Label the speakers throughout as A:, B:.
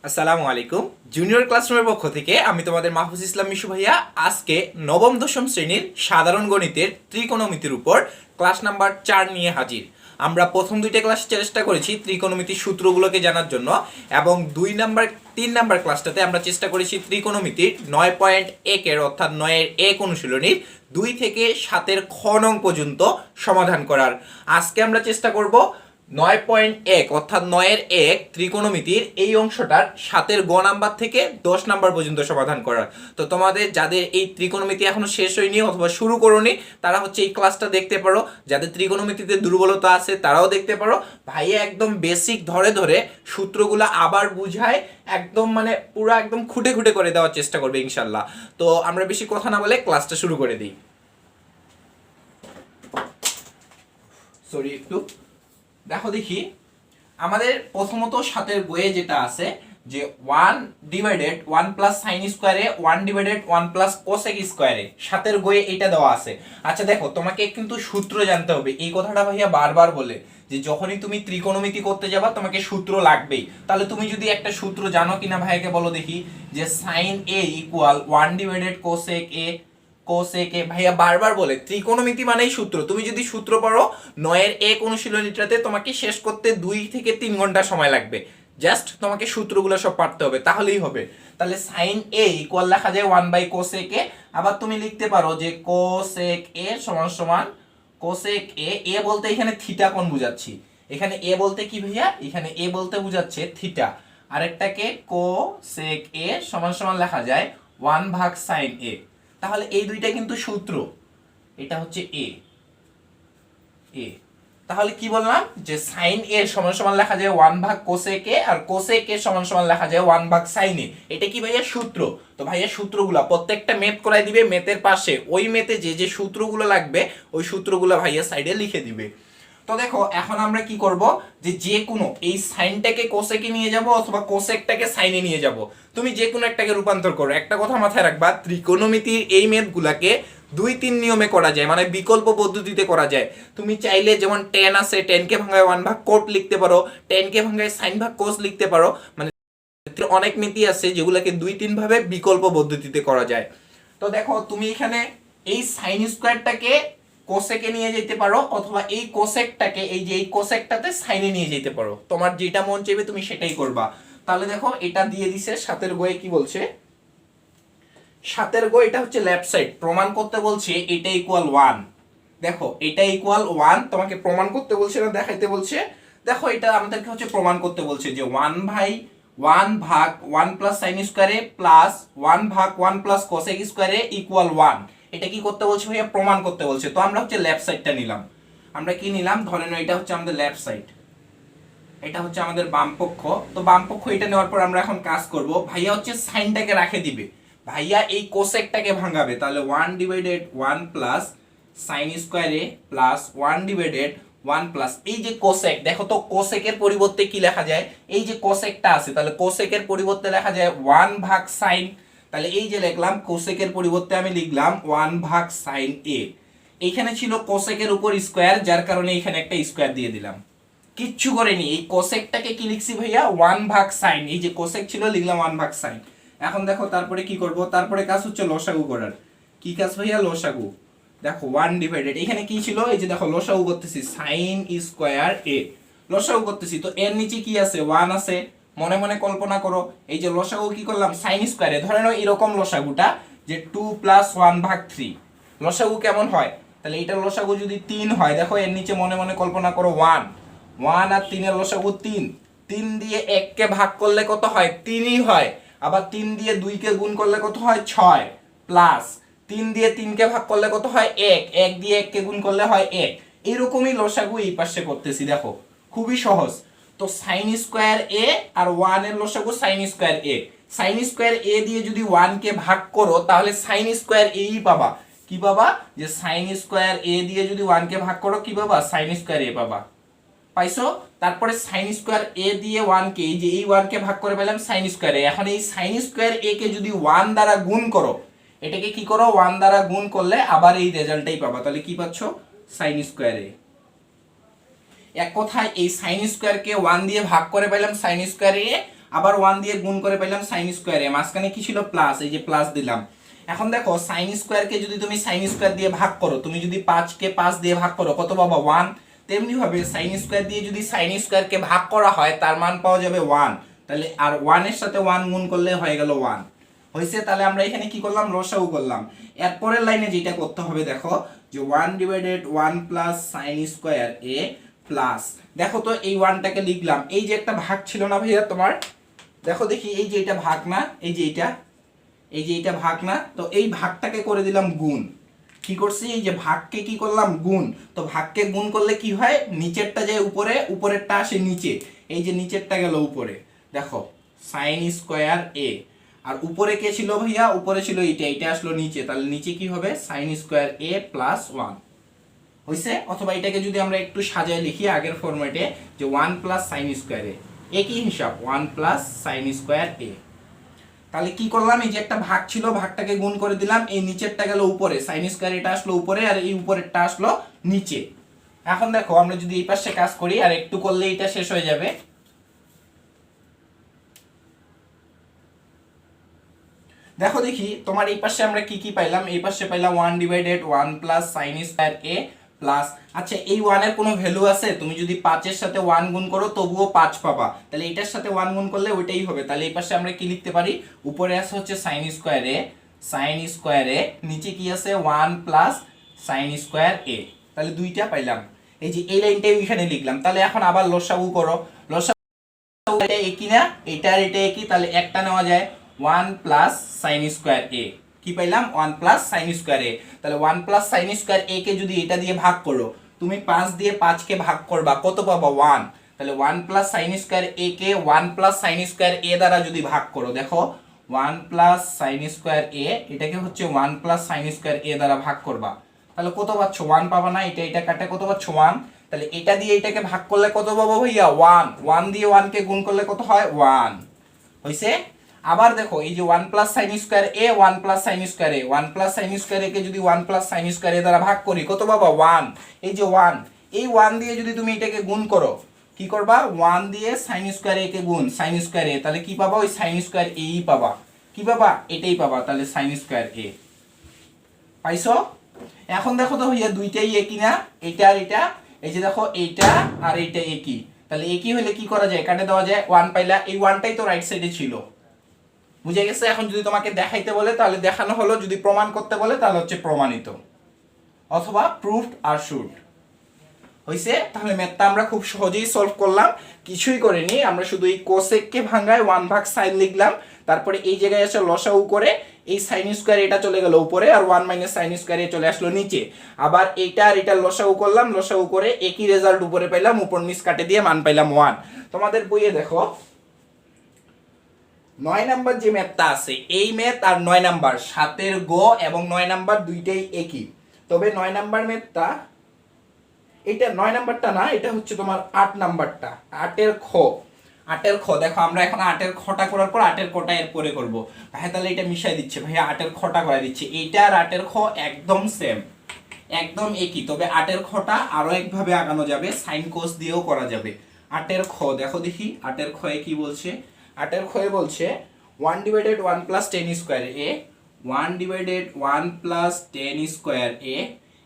A: আসসালামু আলাইকুম। জুনিয়র ক্লাসরুমের পক্ষ থেকে আমি তোমাদের মাহফুজ ইসলাম মিশু ভাইয়া আজকে নবম দশম শ্রেণীর সাধারণ গণিতের ত্রিকোণমিতির উপর ক্লাস নাম্বার 4 নিয়ে হাজির। আমরা প্রথম দুইটা ক্লাস চেষ্টা করেছি ত্রিকোণমিতির সূত্রগুলোকে জানার জন্য, এবং 3 নাম্বার ক্লাসটাতে আমরা চেষ্টা করেছি ত্রিকোণমিতির 9.1 অর্থাৎ 9-এর 1 অনুশীলনীর 2 থেকে 7-এর খ নং পর্যন্ত সমাধান করার। আজকে আমরা চেষ্টা করব 9.1 অর্থাৎ 9-এর 1 ত্রিকোণমিতির এই অংশটার 7-এর গ নাম্বার থেকে 10 নাম্বার পর্যন্ত সমাধান করার। তো তোমাদের যাদের এই ত্রিকোণমিতি এখনো শেষ হয়নি অথবা শুরু করোনি তারা হচ্ছে এই ক্লাসটা দেখতে পারো। যাদের ত্রিকোণমিতিতে দুর্বলতা আছে তারাও দেখতে পারো। ভাইয়া একদম বেসিক ধরে ধরে সূত্রগুলো আবার বুঝায়, একদম মানে পুরো একদম খুঁটে খুঁটে করে দেওয়ার চেষ্টা করবে ইনশাল্লাহ। তো আমরা বেশি কথা না বলে ক্লাসটা শুরু করে দিই। সরি একটু দেখো দেখি, আমাদের প্রথমত 7-এর বইয়ে যেটা আছে যে 1/1 প্লাস সাইন স্কোয়ারে 1/1 প্লাস কোসেক স্কোয়ারে 7-এর বইয়ে এটা দেওয়া আছে। আচ্ছা দেখো, তোমাকে কিন্তু সূত্র জানতে হবে। এই কথাটা ভাইয়া বারবার বলে যে যখনই তুমি ত্রিকোণমিতি করতে যাবা তোমাকে সূত্র লাগবেই। তাহলে তুমি যদি একটা সূত্র জানো কিনা ভাইয়াকে বলো দেখি, যে সাইন এ ইকুয়াল 1/কোসেক এ। কোসেকে ভাইয়া বারবার বলে ত্রিকোণমিতি মানেই সূত্র। তুমি যদি সূত্র পড়ো 9-এর 1 অনুশীলনীটাতে তোমাকে শেষ করতে 2 থেকে 3 ঘন্টা সময় লাগবে। জাস্ট তোমাকে সূত্রগুলো সব পারতে হবে, তাহলেই হবে। তাহলে সাইন এ ইকুয়াল লেখা যায় 1/কোসেক এ। আবার তুমি লিখতে পারো যে কোসেক এ সমান সমান কোসেক এ। এ বলতে এখানে থিটা কোণ বুঝাচ্ছি। এখানে এ বলতে কি ভাইয়া? এখানে এ বলতে বুঝাচ্ছে থিটা। আরেকটাকে কোসেক এ সমান সমান লেখা যায় 1/সাইন এ। তাহলে এই দুইটা কিন্তু সূত্র। এটা হচ্ছে এ এ তাহলে কি বললাম যে সাইন এ সমান সমান লেখা যায় 1/কোসেক এ, আর কোসেক এ সমান সমান লেখা যায় 1/সাইন এ। এটা কি ভাইয়া? সূত্র। তো ভাইয়া সূত্রগুলো প্রত্যেকটা ম্যাথ করাই দিবে, ম্যাথের পাশে ওই ম্যাথে যে যে সূত্রগুলো লাগবে ওই সূত্রগুলো ভাইয়া সাইডে লিখে দিবে। তো দেখো এখন আমরা কি করব, যে যে কোনো এই সাইনটাকে কোসেকে নিয়ে যাব অথবা কোসেকটাকে সাইনে নিয়ে যাব। তুমি যে কোনো একটাকে রূপান্তর করো। একটা কথা মাথায় রাখবা, ত্রিকোণমিতির এই ম্যাথগুলোকে 2-3 নিয়মে করা যায়, মানে বিকল্প পদ্ধতিতে করা যায়। তুমি চাইলে যেমন tan আছে, tan কে ভাঙায় 1/cot লিখতে পারো, tan কে ভাঙায় sin ভাগ cos লিখতে পারো। মানে অনেক নীতি আছে যেগুলোকে 2-3 ভাবে বিকল্প পদ্ধতিতে করা যায়। তো দেখো তুমি এখানে এই sin স্কয়ারটাকে কোসেকে নিয়ে যেতে পারো, অথবা এই কোসেকটাকে এই যে এই কোসেকটাতে সাইনে নিয়ে যেতে পারো। তোমার যেটা মন চাইবে তুমি সেটাই করবা। তাহলে দেখো এটা দিয়ে দিছে 7-এর বইয়ে কি বলছে। 7-এর বই এটা হচ্ছে লেফট সাইড, প্রমাণ করতে বলছে এটা ইকুয়াল 1। দেখো এটা ইকুয়াল 1 তোমাকে প্রমাণ করতে বলছে না দেখাইতে বলছে। দেখো এটা আমাদেরকে হচ্ছে প্রমাণ করতে বলছে যে 1/1 plus sine square a plus 1/1 plus cosec square a equal 1। এটা কি করতে বলছে ভাইয়া? প্রমাণ করতে বলছে। তো আমরা হচ্ছে লেফট সাইডটা নিলাম। আমরা কি নিলাম? ধরে নাও এটা হচ্ছে আমাদের লেফট সাইড, এটা হচ্ছে আমাদের বাম পক্ষ। তো বাম পক্ষ এটা নেওয়ার পর আমরা এখন কাজ করব, ভাইয়া হচ্ছে সাইনটাকে রাখে দিবে, ভাইয়া এই কোসেকটাকে ভাঙাবে। তাহলে 1/1 plus sine square a plus 1/1 plus এই যে কোসেক, দেখো তো কোসেকের পরিবর্তে কি লেখা যায়? এই যে কোসেকটা আছে, তাহলে কোসেকের পরিবর্তে লেখা যায় 1/সাইন। তাহলে এই যে লিখলাম কোসেকের পরিবর্তে আমি লিখলাম 1/সাইন এ। এইখানে ছিল কোসেকের উপর স্কয়ার, যার কারণে এখানে একটা স্কয়ার দিয়ে দিলাম। কিচ্ছু করেনি, এই কোসেকটাকে কি লিখছি ভাইয়া? 1/সাইন। এই যে কোসেক ছিল লিখলাম 1/সাইন। এখন দেখো তারপরে কি করব, তারপরে কাজ হচ্ছে লসাগু করার। কি কাজ ভাইয়া? লসাগু। দেখো 1/, এখানে কি ছিল? এই যে দেখো লসাগু করতেছি সাইন স্কয়ার এ, লসাগু করতেছি। তো এর নিচে কি আছে? 1 আছে। মনে মনে কল্পনা করো, এই যে লসাগু কি করলাম? সাইন স্কয়ারে। ধরে নাও এরকম লসাগুটা যে 2 + 1/3 লসাগু কেমন হয়? তাহলে এইটার লসাগু যদি 3 হয়, দেখো এর নিচে মনে মনে কল্পনা করো 1 আর 3 এর লসাগু 3। 3 দিয়ে 1 কে ভাগ করলে কত হয়? 3ই হয়। আবার 3 দিয়ে 2 কে গুণ করলে কত হয়? 6 প্লাস 3 দিয়ে 3 কে ভাগ করলে কত হয়? 1 1 দিয়ে 1 কে গুণ করলে হয় 1। এরকমই লসাগু এই পাশে করতেছি, দেখো খুবই সহজ। তো সাইন স্কয়ার এ আর 1 এর লসাগু সাইন স্কয়ার এ। সাইন স্কয়ার এ দিয়ে যদি 1 কে ভাগ করো তাহলে সাইন স্কয়ার এ ই পাবা। কি পাবা? যে সাইন স্কয়ার এ দিয়ে যদি 1 কে ভাগ করো কি পাবা? সাইন স্কয়ার এ পাবা। পাইছো? তারপরে সাইন স্কয়ার এ দিয়ে 1 কে, এই যে এই 1 কে ভাগ করে পেলাম সাইন স্কয়ার এ। এখন এই সাইন স্কয়ার এ কে যদি 1 দ্বারা গুণ করো, এটাকে কি করো? 1 দ্বারা গুণ করলে আবার এই রেজাল্টটাই পাবা। তাহলে কি পাচ্ছো? সাইন স্কয়ার এ। এক কথায় এই সাইন স্কয়ার কে 1 দিয়ে ভাগ করে পেলাম সাইন স্কয়ার এ, আবার 1 দিয়ে গুণ করে পেলাম সাইন স্কয়ারে, মাঝখানে কি ছিল প্লাস, এই যে প্লাস দিলাম। এখন দেখো সাইন স্কয়ারকে যদি তুমি সাইন স্কয়ার দিয়ে ভাগ করো, তুমি যদি 5 কে 5 দিয়ে ভাগ করো কত পাবা 1, তেমনি ভাবে সাইন স্কয়ার দিয়ে যদি সাইন স্কয়ারকে ভাগ করা হয় তার মান পাওয়া যাবে 1, তাহলে আর 1 এর সাথে 1 গুণ করলে হয়ে গেল 1 হইছে। তাহলে আমরা এখানে কি করলাম, লসাগু করলাম। এরপরের লাইনে যেটা করতে হবে দেখো যে 1 divided 1 plus sine square a plus, দেখো তো এই 1টাকে লিখলাম, এই যে একটা ভাগ ছিল না ভাইয়া তোমার, দেখো দেখি এই যে এটা ভাগ না, এই যে এটা ভাগ না, তো এই ভাগটাকে করে দিলাম গুণ। কি করছি, এই যে ভাগকে কি করলাম গুণ, তো ভাগকে গুণ করলে কি হয়, নিচেরটা যায় উপরে, উপরেরটা আসে নিচে, এই যে নিচেরটা গেল উপরে, দেখো সাইন স্কয়ার এ, আর উপরে কে ছিল ভাইয়া, উপরে ছিল এটা আসলো নিচে, তাহলে নিচে কি হবে সাইন স্কয়ার এ প্লাস 1 হইছে। অথবা এটাকে যদি আমরা একটু সাজায় লিখি আগের ফরম্যাটে, যে 1 প্লাস সাইন স্কয়ার এ, একই হিসাব 1 প্লাস সাইন স্কয়ার এ। তাহলে কি করলাম, এই যে একটা ভাগ ছিল ভাগটাকে গুণ করে দিলাম, এই নিচেরটা গেল উপরে, সাইন স্কয়ার এটা আসলো উপরে আর এই উপরেরটা আসলো নিচে। এখন দেখো আমরা যদি এই পাশে কাজ করি আর একটু করলে এটা শেষ হয়ে যাবে। দেখো দেখি তোমার এই পাশে আমরা কি কি পাইলাম, এই পাশে পাইলাম 1 divided 1 plus sine square a plus, আচ্ছা এই 1 এর কোনো ভ্যালু আছে, তুমি যদি 5 এর সাথে 1 গুণ করো তবুও 5 পাবা, তাহলে এটার সাথে 1 গুণ করলে ওইটাই হবে। তাহলে এই পাশে আমরা কি লিখতে পারি, উপরে আছে হচ্ছে সাইন স্কয়ার এ, নিচে কি আছে 1 প্লাস সাইন স্কয়ার এ, তাহলে দুইটা পাইলাম। এই যে এই লাইনটাই এখানে লিখলাম। তাহলে এখন আবার লসাগু করো, লসাগু এটা একই না, এটা আর এটা একই, তাহলে একটা নেওয়া যায় 1 প্লাস সাইন স্কয়ার এ, কি পাইলাম 1 প্লাস সাইন স্কয়ার এ। তাহলে 1 প্লাস সাইন স্কয়ার এ কে যদি এটা দিয়ে ভাগ করো, তুমি 5 দিয়ে 5 কে ভাগ করবা কত পাবা 1, তাহলে 1 প্লাস সাইন স্কয়ার এ কে 1 প্লাস সাইন স্কয়ার এ দ্বারা যদি ভাগ করো, দেখো 1 প্লাস সাইন স্কয়ার এ এটাকে হচ্ছে 1 প্লাস সাইন স্কয়ার এ দ্বারা ভাগ করবা, তাহলে কত পাচ্ছ 1 পাবা না, এটা কাটে কত পাচ্ছ 1, তাহলে এটা দিয়ে এটাকে ভাগ করলে কত পাবো ভাইয়া 1, 1 দিয়ে 1 কে গুণ করলে কত হয় 1 হইছে। আবার দেখো এই যে 1 plus sine square a 1 plus sine square a, 1 plus sine square এ কে যদি 1 প্লাস সাইন স্কয়ার এ দ্বারা ভাগ করি কত পাবা 1, এই যে 1, এই 1 দিয়ে যদি তুমি এটাকে গুণ করো, কি করবা 1 দিয়ে সাইন স্কয়ার এ কে গুণ সাইন স্কয়ার এ, তাহলে কি পাবা ওই সাইন স্কয়ার এ ই পাবা, কি পাবা এটাই পাবা, তাহলে সাইন স্কয়ার এ পাইছো। এখন দেখো তো ভাইয়া দুইটাই একই না, এটা আর এটা, এই যে দেখো এইটা আর এইটা একই, তাহলে একই হলে কি করা যায়, কাটে দেওয়া যায়, 1 পাইলা, এই 1টাই তো রাইট সাইডে ছিল, বুঝে গেছে। এখন যদি তোমাকে দেখাইতে বলে তাহলে দেখানো হলো, যদি প্রমাণ করতে বলে তাহলে হচ্ছে প্রমাণিত, অথবা প্রুফড আর শুড হইছে। তাহলে ম্যাথটা আমরা খুব সহজেই সলভ করলাম, কিছুই করিনি, আমরা শুধু এই কোসেককে ভাঙায় 1 ভাগ সাইন লিখলাম, তারপরে এই জায়গায় এসে লসাগু করে এই সাইন স্কয়ার এটা চলে গেল উপরে আর 1 মাইনাস সাইন স্কয়ার এ চলে আসলো নিচে, আবার এইটা আর এটা লসাগু করলাম, লসাগু করে একই রেজাল্ট উপরে পাইলাম, উপর নিচ কাটে দিয়ে মান পাইলাম 1। তোমাদের বইয়ে দেখো 9 নাম্বার যে ম্যাথটা আছে, এই ম্যাথ আর 9 নাম্বার 7 গ এবং 9 নাম্বার দুইটাই একই, তবে 9 নাম্বার ম্যাথটা, এটা 9 নাম্বারটা না, এটা হচ্ছে তোমার 8 নাম্বারটা, 8 এর খ দেখো আমরা এখন 8 এর খটা করার পর 8 এর কটা এর পরে করব ভাই, তাহলে এটা মিশাই দিচ্ছে ভাইয়া, 8 এর খটা করে দিচ্ছে, এইটা আর 8 এর খ একদম সেম, একদম একই, তবে 8 এর খটা আরো একভাবে আগানো যাবে, সাইন কোস দিয়েও করা যাবে। 8 এর খ দেখো দেখি 8 এর খয়ে কি বলছে, 8 এর খয়ে বলছে 1 divided 1 plus 10 square a, 1 divided 1 plus 10 square এ,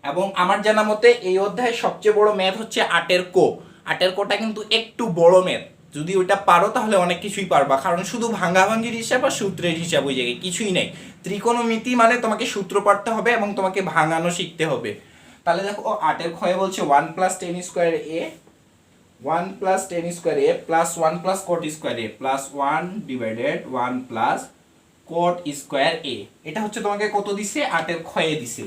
A: এবং আমার জানা মতে এই অধ্যায়ে সবচেয়ে বড় ম্যাথ হচ্ছে 8 এর কো, 8 এর কোটা কিন্তু একটু বড় ম্যাথ, যদি ওইটা পারো তাহলে অনেক কিছুই পারবা, কারণ শুধু ভাঙ্গাভাঙ্গির হিসাব আর সূত্রের হিসাব ওই জায়গায় কিছুই নেই, ত্রিকোণমিতি মানে তোমাকে সূত্র পড়তে হবে এবং তোমাকে ভাঙানো শিখতে হবে। তাহলে দেখো 8 এর ক্ষয়ে বলছে 1 plus 10 square a, 1 plus 10 square a plus 1 plus cot square a plus 1 divided 1 plus cot square a, এটা হচ্ছে তোমাকে কত দিছে 8 এর ক্ষয়ে দিছে,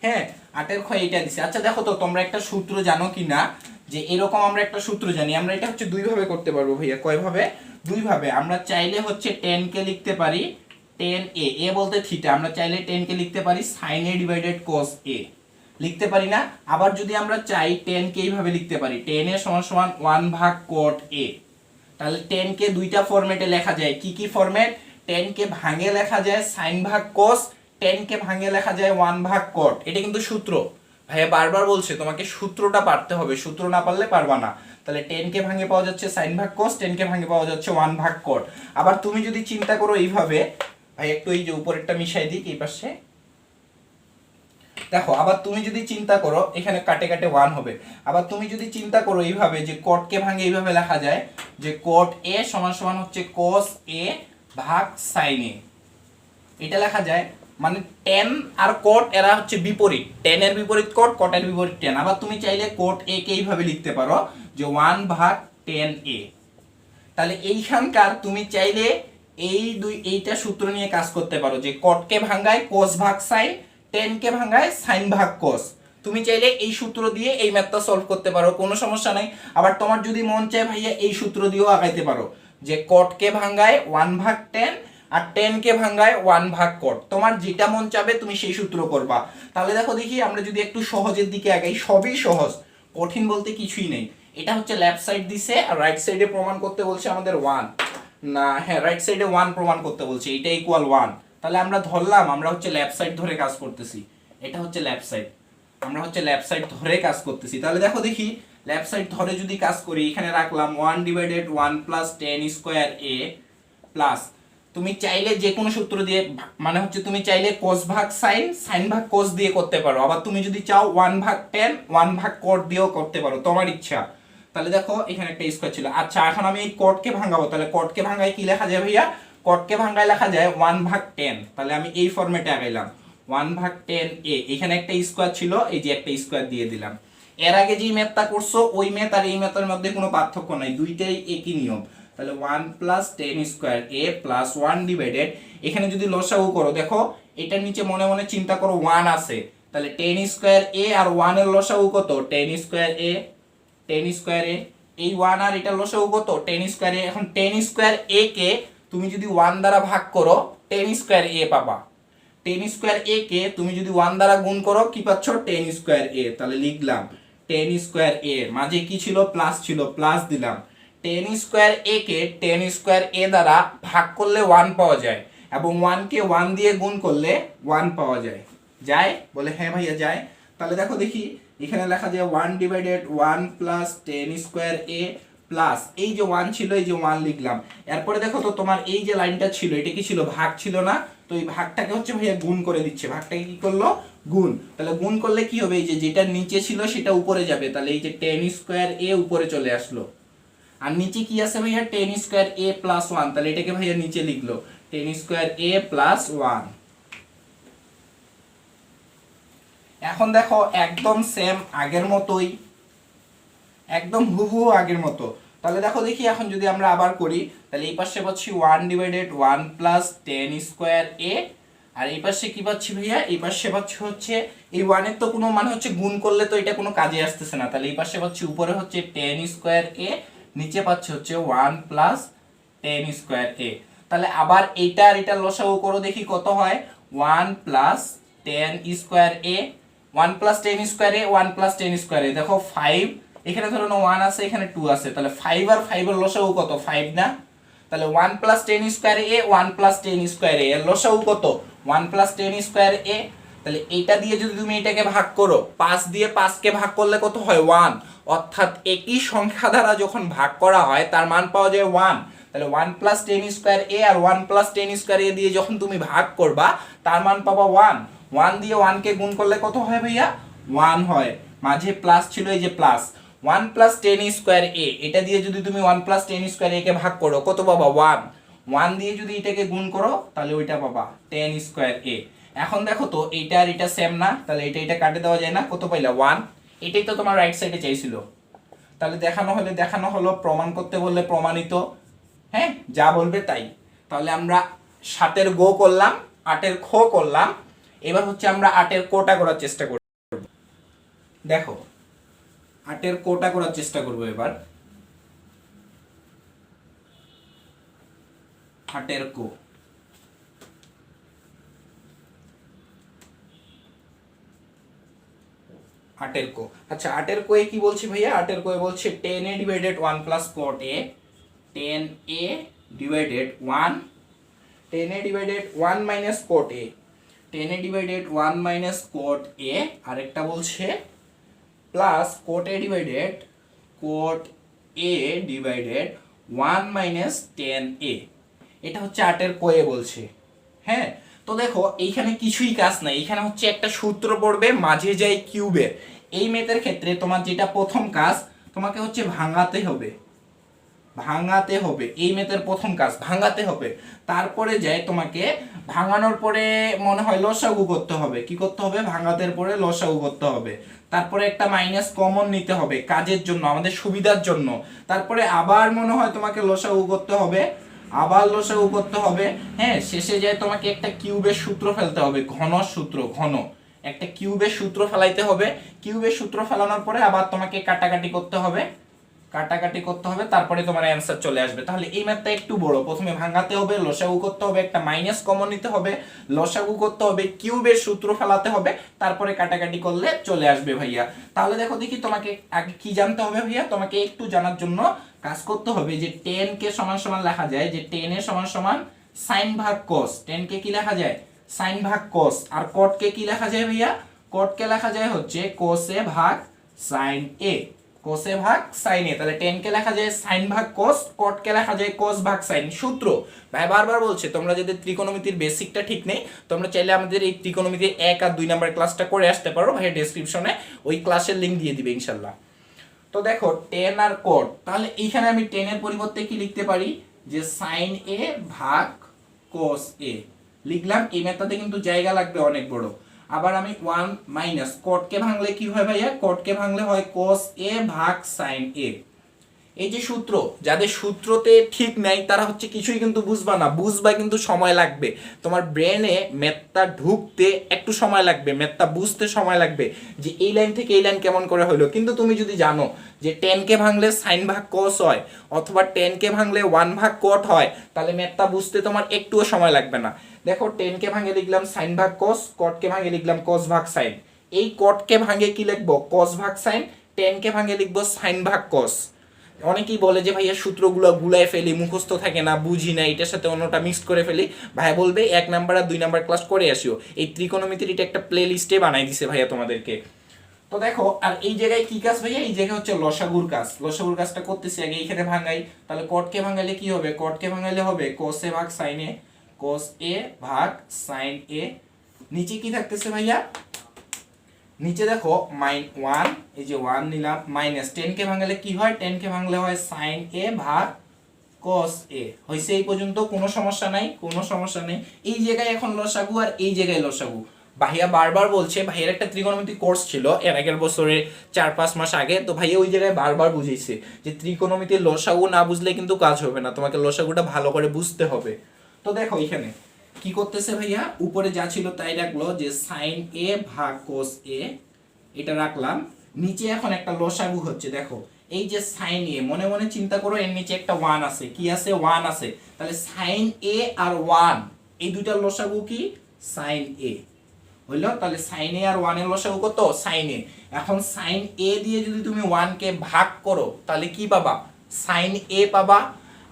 A: হ্যাঁ 8 এর ক্ষয়ে এটা দিছে। আচ্ছা দেখো তো তোমরা একটা সূত্র জানো কি না, যে এরকম আমরা একটা সূত্র জানি, আমরা এটা হচ্ছে দুই ভাবে করতে পারবো ভাইয়া, কয় ভাবে, দুই ভাবে। আমরা চাইলে হচ্ছে 10 কে লিখতে পারি 10 এ বলতে থিটা, আমরা চাইলে 10 কে লিখতে পারি sin a divided cos a, লিখতে পারি না। আবার যদি আমরা চাই 10 কে এইভাবে লিখতে পারি 10 a সমান সমান 1 ভাগ cot a, তাহলে 10 কে দুইটা ফরম্যাটে লেখা যায়, কি কি ফরম্যাট, 10 কে ভাঙে লেখা যায় sin ভাগ cos, 10 কে ভাঙে লেখা যায় 1 ভাগ cot, এটা কিন্তু সূত্র ভাইয়া বারবার বলছে তোমাকে সূত্রটা পারতে হবে, সূত্র না পারলে পারবা না। তাহলে 10 কে ভাঙে পাওয়া যাচ্ছে sin ভাগ cos, 10 কে ভাঙে পাওয়া যাচ্ছে 1 ভাগ cot। আবার তুমি যদি চিন্তা করো এইভাবে, ভাই একটু এই যে উপরেরটা মিশাই দিই এই পাশে, দেখো আবার তুমি যদি চিন্তা করো এখানে কাটে কাটে 1 হবে। আবার তুমি যদি চিন্তা করো এইভাবে যে cot কে ভাঙে এইভাবে লেখা যায় যে cot a সমান সমান হচ্ছে cos a ভাগ sin a, এটা লেখা যায়। মানে tan আর cot এরা হচ্ছে বিপরীত, tan এর বিপরীত cot, cot এর বিপরীত tan। আবার তুমি চাইলে cot a কে এইভাবে লিখতে পারো যে 1 ভাগ tan a। তাহলে এইখানকার তুমি চাইলে এইটা সূত্র নিয়ে কাজ করতে পারো যে cot কে ভাঙায় cos ভাগ sin, tan কে ভাঙায় sin ভাগ cos। তুমি চাইলে এই সূত্র দিয়ে এই ম্যাথটা সলভ করতে পারো, কোনো সমস্যা নাই। আবার তোমার যদি মন চায় ভাইয়া এই সূত্র দিয়েও আগাইতে পারো যে cot কে ভাঙায় 1 ভাগ tan আর tan কে ভাঙায় 1 ভাগ cot। তোমার যেটা মন চাবে তুমি সেই সূত্র করবা। তাহলে দেখো দেখি আমরা যদি একটু সহজের দিকে আগাই, সবই সহজ, কঠিন বলতে কিছুই নেই। এটা হচ্ছে লেফট সাইড দিছে আর রাইট সাইডে প্রমাণ করতে বলছে আমাদের 1 না, হ্যাঁ রাইট সাইডে 1 প্রমাণ করতে বলছে, এটা ইকুয়াল 1। তাহলে আমরা ধরলাম আমরা হচ্ছে লেফট সাইড ধরে কাজ করতেছি, এটা হচ্ছে লেফট সাইড, আমরা হচ্ছে লেফট সাইড ধরে কাজ করতেছি। তাহলে দেখো দেখি লেফট সাইড ধরে যদি কাজ করি, এখানে রাখলাম 1 divided 1 plus tan square a plus, তুমি চাইলে যে কোনো সূত্র দিয়ে, মানে হচ্ছে তুমি চাইলে cos ভাগ sin, sin ভাগ cos দিয়ে করতে পারো। আবার তুমি যদি চাও 1 ভাগ tan 1 ভাগ cot দিয়েও করতে পারো, তোমার ইচ্ছা। তাহলে দেখো এখানে একটা স্কয়ার ছিল। আচ্ছা এখন আমি এই cot কে ভাঙাবো, তাহলে cot কে ভাঙায় কি লেখা যায় ভাইয়া? cot কে ভাঙায় লেখা যায় 1 ভাগ tan। তাহলে আমি এই ফরম্যাটে আগাইলাম 1 ভাগ tan a, এখানে একটা স্কয়ার ছিল, এই যে একটা স্কয়ার দিয়ে দিলাম। এর আগে যে ম্যাথটা করছো ওই ম্যাথ আর এই ম্যাথের মধ্যে কোনো পার্থক্য নাই, দুইটাই একই নিয়ম। তাহলে 1 plus tan square a plus 1 divided, এখানে যদি লসাগু করো দেখো এটার নিচে মনে মনে চিন্তা করো 1 আছে, তাহলে tan স্কয়ার a আর 1 এর লসাগু কত? tan square a, tan square a, এই 1 আর এটা লসাগু কত? tan square a। এখন tan স্কয়ার a কে তুমি যদি 1 দ্বারা ভাগ করো tan স্কয়ার a পাবা, tan স্কয়ার a কে তুমি যদি 1 দ্বারা গুণ করো কি পাচ্ছ? tan square a। তাহলে লিখলাম tan স্কয়ার a, মাঝে কি ছিল? প্লাস ছিল, প্লাস দিলাম। tan square a K tan square a দ্বারা ভাগ করলে 1 পাওয়া যায় এবং 1 কে 1 দিয়ে গুণ করলে 1 পাওয়া যায়। যায়? বলে হ্যাঁ ভাইয়া যায়। তাহলে দেখো দেখি এখানে লেখা যায় 1 divided 1 plus tan square a plus, এই যে 1 ছিল এই যে 1 লিখলাম। এরপরে দেখো তো তোমার এই যে লাইনটা ছিল এটা কি ছিল? ভাগ ছিল না? তো এই ভাগটাকে হচ্ছে ভাইয়া গুণ করে দিচ্ছে, ভাগটাকে কি করলো? গুণ। তাহলে গুণ করলে কি হবে? এই যে যেটা নিচে ছিল সেটা উপরে যাবে, তাহলে এই যে tan স্কয়ার a উপরে চলে আসলো। আর নিচে কি আছে ভাইয়া? tan স্কয়ার a প্লাস 1, তাহলে এটাকে ভাইয়া নিচে লিখলো tan স্কয়ার a প্লাস 1। এখন দেখো একদম সেম আগের মতোই, একদম হুবহু আগের মতো। তাহলে দেখো দেখি এখন যদি আমরা আবার করি, তাহলে এই পাশে পাচ্ছি 1 divided 1 plus tan square a, আর এই পাশে কি পাচ্ছি ভাইয়া? এই পাশে পাচ্ছি হচ্ছে এই 1 এর তো কোনো মানে হচ্ছে গুণ করলে তো এটা কোনো কাজে আসতেছে না, তাহলে এই পাশে পাচ্ছি উপরে হচ্ছে tan স্কয়ার a, নিচে পাচ্ছি হচ্ছে 1 প্লাস tan স্কয়ার a। তাহলে আবার এইটা আর এটা লসাগু করো দেখি কত হয়? 1 plus tan square a, 1 plus tan square a, 1 plus tan square a। দেখো 5, এখানে ধরো না 1 আছে এখানে 2 আছে, তাহলে 5 আর 5 এর লসাগু কত? 5 না? তাহলে 1 plus tan square a, 1 plus tan square a এর লসাগু কত? 1 প্লাস tan স্কয়ার a। তাহলে এইটা দিয়ে যদি তুমি এটাকে ভাগ করো, 5 দিয়ে 5 কে ভাগ করলে কত হয়? 1। অর্থাৎ একই সংখ্যা দ্বারা যখন ভাগ করা হয় তার মান পাওয়া যায় 1। তাহলে 1 প্লাস tan স্কয়ার a আর 1 প্লাস tan স্কয়ার a দিয়ে যখন তুমি ভাগ করবা তার মান পাবা 1। 1 দিয়ে 1 কে গুণ করলে কত হয় ভাইয়া? 1 হয়। মাঝে প্লাস ছিল, এই যে plus. 1 plus tan square a, এটা দিয়ে যদি তুমি 1 প্লাস tan স্কয়ার a কে ভাগ করো কত পাবা? 1। 1 দিয়ে যদি এটাকে গুণ করো তাহলে ওইটা পাবা tan স্কয়ার a। এখন দেখো তো এইটা আর এটা সেম না? তাহলে এটা এটা কাটে দেওয়া যায় না? কত পাইলা? 1। এটাই তো তোমার রাইট সাইডে চাইছিল। তাহলে দেখানো হলে দেখানো হলো, প্রমাণ করতে বললে প্রমাণিত, হ্যাঁ যা বলবে তাই। তাহলে আমরা 7 গো করলাম, 8 খ করলাম, এবার হচ্ছে আমরা 8 কোটা করার চেষ্টা করব। দেখো 8 কোটা করার চেষ্টা করব এবার। 8 কো, আটের কো। আচ্ছা 8 কোয়ে কি বলছি ভাইয়া? 8 কোয়ে বলছে tan a divided 1 plus cot a, tan a divided 1, tan a divided 1 minus cot a, tan a divided 1 minus cot a, আরেকটা বলছে plus cot a divided cot A divided 1 minus 10a। এটা হচ্ছে 8 কোয়ে বলছে। হ্যাঁ, তো দেখো এইখানে কিছুই কাজ নাই, এইখানে হচ্ছে একটা সূত্র পড়বে মাঝে যায় কিউবের। এই মেথের ক্ষেত্রে তোমার যেটা প্রথম কাজ, তোমাকে হচ্ছে ভাঙাতে হবে, এই মেথের প্রথম কাজ ভাঙাতে হবে। তারপরে যায় তোমাকে ভাঙানোর পরে মনে হয় লসাগু করতে হবে। কি করতে হবে? ভাঙাতের পরে লসাগু করতে হবে। তারপরে একটা মাইনাস কমন নিতে হবে কাজের জন্য, আমাদের সুবিধার জন্য। তারপরে আবার মনে হয় তোমাকে লসাগু করতে হবে, আবার লসাগু করতে হবে। হ্যাঁ, শেষে যায় তোমাকে একটা কিউবের সূত্র ফেলতে হবে, ঘন সূত্র, ঘন একটা কিউবের সূত্র ফেলাইতে হবে। কিউবের সূত্র ফেলানোর পরে আবার তোমাকে কাটাকাটি করতে হবে, তারপরে তোমার অ্যান্সার চলে আসবে। তাহলে এই ম্যাথটা একটু বড়, প্রথমে ভাঙাতে হবে, লসাগু করতে হবে, একটা মাইনাস কমন নিতে হবে, লসাগু করতে হবে, কিউবের সূত্র ফেলাতে হবে, তারপরে কাটাকাটি করলে চলে আসবে ভাইয়া। তাহলে দেখো দেখি তোমাকে আগে কি জানতে হবে ভাইয়া, তোমাকে একটু জানার জন্য কাজ করতে হবে যে 10 কে সমান সমান লেখা যায় যে 10 এর সমান সমান sin ভাগ cos। 10 কে কি লেখা যায়? sin ভাগ cos। আর cot কে কি লেখা যায় ভাইয়া? cot কে লেখা যায় হচ্ছে cos a ভাগ sin a, cos a ভাগ sin a। তাহলে 10 কে লেখা যায় sin ভাগ cos, cot কে লেখা যায় cos ভাগ sin। সূত্র ভাই বারবার বলছে, তোমরা যদি ত্রিকোণমিতির বেসিকটা ঠিক নেই, তোমরা চাইলে আমাদের এই ত্রিকোণমিতির 1 আর 2 নাম্বার ক্লাসটা করে আসতে পারো, ভাই ডেসক্রিপশনে ওই ক্লাসের লিংক দিয়ে দিবে ইনশাআল্লাহ। তো দেখো 10 আর cot, তাহলে এইখানে আমি 10 এর পরিবর্তে কি লিখতে পারি যে sin a ভাগ cos a লিখলাম। এই মেথডে কিন্তু জায়গা লাগবে অনেক বড়। আবার আমি 1 মাইনাস cot কে ভাঙলে কি হয় ভাইয়া? cot কে ভাঙলে হয় cos a ভাগ sin a। এই যে সূত্র, যাদের সূত্রতে ঠিক নাই তারা হচ্ছে কিছুই কিন্তু বুঝবা না, বুঝবা কিন্তু সময় লাগবে, তোমার ব্রেনে ম্যাথটা ঢুকতে একটু সময় লাগবে, ম্যাথটা বুঝতে সময় লাগবে যে এই লাইন থেকে এই লাইন কেমন করে হলো। কিন্তু তুমি যদি জানো যে 10 কে ভাঙলে sin ভাগ cos হয়, অথবা 10 কে ভাঙলে 1 ভাগ cot হয়, তাহলে ম্যাথটা বুঝতে তোমার একটুও সময় লাগবে না। দেখো 10 কে ভাঙে লিখলাম sin ভাগ cos, cot কে ভাঙে লিখলাম cos ভাগ sin। এই cot কে ভাঙে কি লিখবো? cos ভাগ sin। 10 কে ভাঙে লিখবো sin ভাগ cos। অনেকেই বলে যে ভাইয়া সূত্রগুলো গুলায় ফেলি, মুখস্থ থাকে না, বুঝি না, এটার সাথে অন্যটা মিক্সড করে ফেলি। ভাইয়া বলবে 1 নাম্বার আর 2 নাম্বার ক্লাস করে আসিও, এই ত্রিকোণমিতির এটা একটা প্লে লিস্টে বানাই দিছে ভাইয়া তোমাদেরকে। তো দেখো আর এই জায়গায় কি কাজ ভাইয়া? এই জায়গায় হচ্ছে লসাগুর কাজ। লসাগুর কাজটা করতেছি আগে, এইখানে ভাঙাই। তাহলে cot কে ভাঙাইলে কি হবে? cot কে ভাঙাইলে হবে cos a ভাগ sin a, cos a ভাগ sin a। নিচে কি থাকতেছে ভাইয়া? নিচে দেখো 1, এই যে 1 নিলাম, মাইনাস 10 কে ভাঙলে কি হয়? 10 কে ভাঙলে হয় sin a ভাগ cos a। হইছে এই পর্যন্ত? কোনো সমস্যা নাই, কোনো সমস্যা নেই। এই জায়গায় এখন লসাগু আর এই জায়গায় লসাগু। ভাইয়া বারবার বলছে, ভাইয়ের একটা ত্রিকোণমিতিক কোর্স ছিল এর আগের বছরে 4-5 মাস আগে, তো ভাইয়া ওই জায়গায় বারবার বুঝিয়েছে যে ত্রিকোণমিতির লসাগু না বুঝলে কিন্তু কাজ হবে না, তোমাকে লসাগুটা ভালো করে বুঝতে হবে। তো দেখো এখানে কি করতেছে ভাইয়া? উপরে যা ছিল তাই রাখলো যে sin a ভাগ cos a, এটা রাখলাম। নিচে এখন একটা লসাগু হচ্ছে, দেখো এই যে sin a, মনে মনে চিন্তা করো এর নিচে একটা 1 আছে। কি আছে? 1 আছে। তাহলে sin a আর 1 এই দুইটার লসাগু কি? sin a হইলো। তাহলে sin a আর 1 এর লসাগু কত? sin a। এখন sin a দিয়ে যদি তুমি 1 কে ভাগ করো তাহলে কি পাবা? sin a পাবা।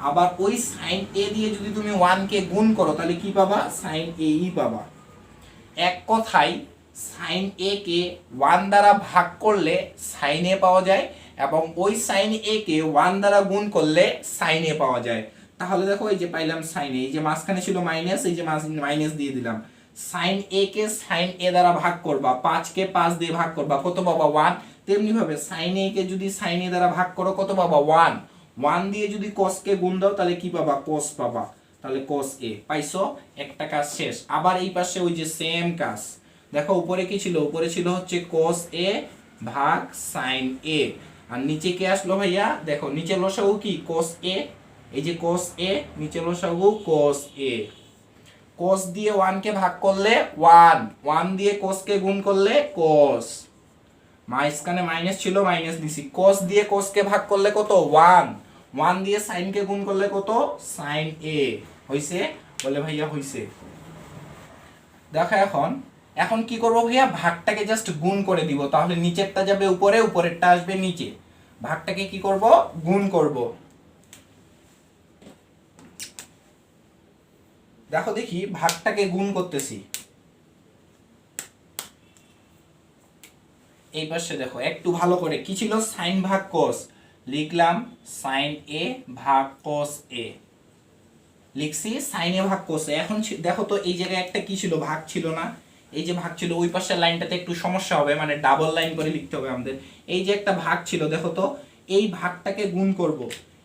A: আবার ওই sin a দিয়ে যদি তুমি 1 কে গুণ করো তাহলে কি পাবা? sin a ই পাবা। এক কথায় sin a কে 1 দ্বারা ভাগ করলে sin a পাওয়া যায়, এবং ওই sin a কে 1 দ্বারা গুণ করলে sin a পাওয়া যায়। তাহলে দেখো এই যে পাইলাম sin a, এই যে মাঝখানে ছিল মাইনাস, এই যে মাইনাস দিয়ে দিলাম। sin a K sin a দ্বারা ভাগ করবা, 5 কে 5 দিয়ে ভাগ করবা, কত পাবা? 1। তেমনি ভাবে sin a কে যদি sin a দ্বারা ভাগ করো কত পাবা? 1। 1 দিয়ে যদি cos কে গুণ দাও তাহলে কি পাবা? cos পাবা। তাহলে cos a পাইছো, একটা কাজ শেষ। আবার এই পাশে ওই যে সেম কাজ, দেখো উপরে কি ছিল? উপরে ছিল হচ্ছে cos a ভাগ sin a, আর নিচে কে আসলো ভাইয়া? দেখো নিচে লসাগু কি? cos a, এই যে cos a, নিচে লসাগু cos a। cos দিয়ে 1 কে ভাগ করলে 1, 1 দিয়ে cos কে গুণ করলে cos, মাঝখানে মাইনাস ছিল মাইনাস দিছি। cos দিয়ে cos কে ভাগ করলে কত? 1, 1 দিয়ে sin কে গুণ করলে কত? sin a। হইছে? বলে ভাইয়া হইছে। দেখো এখন এখন কি করব ভাইয়া? ভাগটাকে জাস্ট গুণ করে দিব, তাহলে নিচেরটা যাবে উপরে, উপরেরটা আসবে নিচে। ভাগটাকে কি করব? গুণ করব। দেখো দেখি ভাগটাকে গুণ করতেছি। এই পাশে দেখো একটু ভালো করে, কি ছিল? sin ভাগ cos। লিখলাম সাইন এ ভাগ কস এ, লিখছি সাইন এ ভাগ কোস এ। এখন দেখো তো এই জায়গায় একটা কি ছিল, ভাগ ছিল না? এই যে ভাগ ছিল, ওই পাশের লাইনটাতে একটু সমস্যা হবে, মানে ডাবল লাইন করে লিখতে হবে আমাদের। এই যে একটা ভাগ ছিল, দেখো তো এই ভাগটাকে গুণ করব।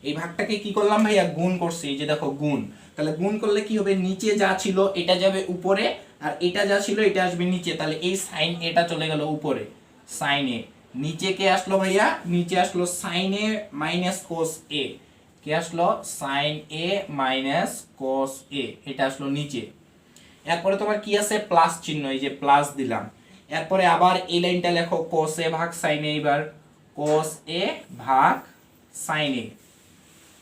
A: এই ভাগটাকে কি করলাম ভাইয়া, গুণ করছি। এই যে দেখো গুণ, তাহলে গুণ করলে কি হবে, নিচে যা ছিল এটা যাবে উপরে, আর এটা যা ছিল এটা আসবে নিচে। তাহলে এই সাইন এটা চলে গেল উপরে, সাইন এ। নিচে কে আসলো ভাইয়া, নিচে আসলো সাইন এ মাইনাস কোস এ। কে আসলো, সাইন এ মাইনাস কোস এ, এটা আসলো নিচে। এরপরে তোমার কি আছে, প্লাস চিহ্ন, এই যে প্লাস দিলাম। এরপরে আবার এই লাইনটা লেখো কোস এ ভাগ সাইন এ। এবার কোস এ ভাগ সাইন এ,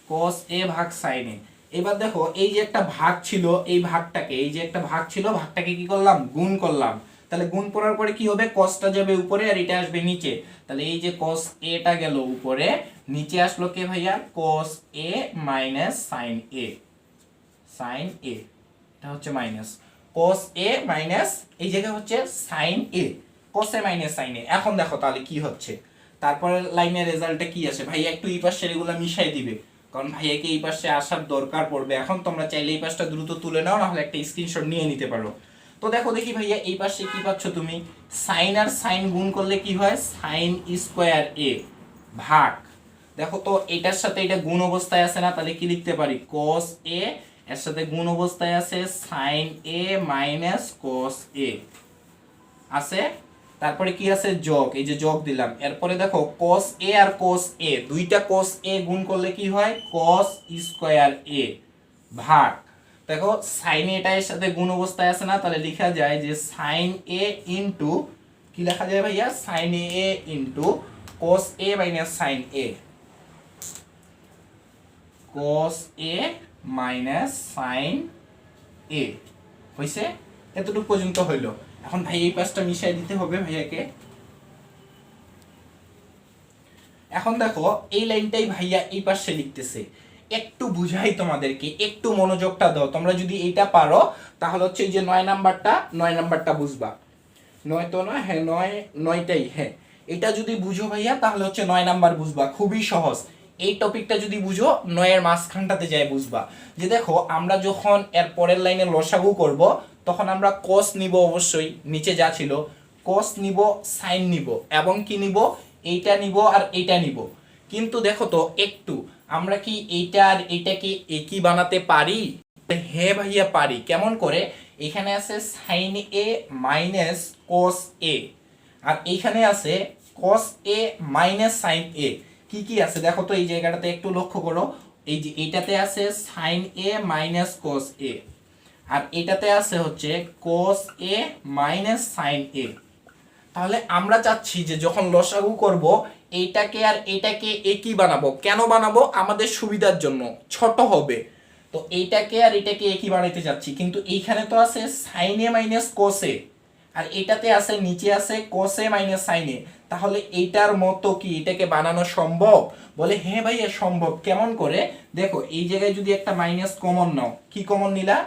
A: কোস এ ভাগ সাইন এ। এবার দেখো এই যে একটা ভাগ ছিল, এই ভাগটাকে, এই যে একটা ভাগ ছিল ভাগটাকে কি করলাম, গুণ করলাম। তাহলে গুণ করার পরে কি হবে, কসটা যাবে উপরে আর এটা আসবে নিচে। তাহলে এই যে কস এটা গেল উপরে, নিচে আসলো কে ভাইয়া, কস এ মাইনাস সাইন এ, সাইন এ, এটা হচ্ছে মাইনাস cos a মাইনাস এই জায়গায় হচ্ছে sin a, cos a minus sin a। এখন দেখো তাহলে কি হচ্ছে, তারপরে লাইনের রেজাল্টে কি আসে। ভাই একটু এই পাশে এগুলো মিশাই দিবে, কারণ ভাইয়াকে এই পাশে আসার দরকার পড়বে। এখন তোমরা চাইলে এই পাশটা দ্রুত তুলে নাও, নাহলে একটা স্ক্রিনশট নিয়ে নিতে পারো। তো দেখো দেখি ভাইয়া এই পাশে কি পাচ্ছ তুমি, সাইন আর সাইন গুণ করলে কি হয়, সাইন স্কোয়ার এ ভাগ, দেখো তো এটার সাথে এটা গুণ অবস্থায় আছে না, তাহলে কি লিখতে পারি, cos a এর সাথে গুণ অবস্থায় আছে sin a minus cos a আছে। তারপরে কি আছে, যোগ, এই যে যোগ দিলাম। এরপরে দেখো cos a R cos a, দুইটা cos a গুণ করলে কি হয়, cos স্কয়ার a ভাগ, দেখো sin a এর সাথে গুণ অবস্থায় আছে না, তাহলে লেখা যায় যে sin a ইনটু, কি লেখা যায় ভাইয়া, sin a into cos a minus sin a, cos a minus sine a. হইছে, এতটুকু পর্যন্ত হইলো। এখন ভাই এই পাশটা মিশাই দিতে হবে ভাইয়াকে। এখন দেখো এই লাইনটাই ভাইয়া এই পাশে লিখতেছে, একটু বুঝাই তোমাদেরকে, একটু মনোযোগটা দাও। তোমরা যদি এইটা পারো তাহলে হচ্ছে এই যে 9 নাম্বারটা বুঝবা। 9 তো নয়, হ্যাঁ 9টাই, হ্যাঁ এটা যদি বুঝো ভাইয়া তাহলে হচ্ছে 9 নাম্বার বুঝবা, খুবই সহজ। এই টপিকটা যদি বুঝো 9 এর মাঝখানটাতে যায় বুঝবা। যে দেখো আমরা যখন এর পরের লাইনে লসাগু করব, তখন আমরা cos নিব, অবশ্যই নিচে যা ছিল cos নিব, sin নিব, এবং কি নিব, এইটা নিব আর এইটা নিব। কিন্তু দেখো তো একটু, আমরা কি এইটা আর এইটাকে একই বানাতে পারি? হ্যাঁ ভাইয়া পারি। কেমন করে, এখানে আছে sin a minus cos a, আর এইখানে আছে cos a minus sin a। কি কি আছে দেখো তো, এই জায়গাটাতে একটু লক্ষ্য করো। এই যে এইটাতে আছে sin a minus cos a, আর এটাতে আছে হচ্ছে cos a minus sin a। তাহলে আমরা চাচ্ছি যে যখন লসাগু করব, এইটাকে আর এটাকে একই বানাবো। কেন বানাবো, আমাদের সুবিধার জন্য, ছোট হবে। তো এইটাকে আর এটাকে একই বানাইতে যাচ্ছি, কিন্তু এইখানে তো আছে sin a minus cos a, আর এটাতে আছে নিচে আছে cos a minus sin a। তাহলে এইটার মতো কি এটাকে বানানো সম্ভব? বলে হ্যাঁ ভাইয়া সম্ভব। কেমন করে, দেখো এই জায়গায় যদি একটা মাইনাস কমন নাও, কি কমন নিলা,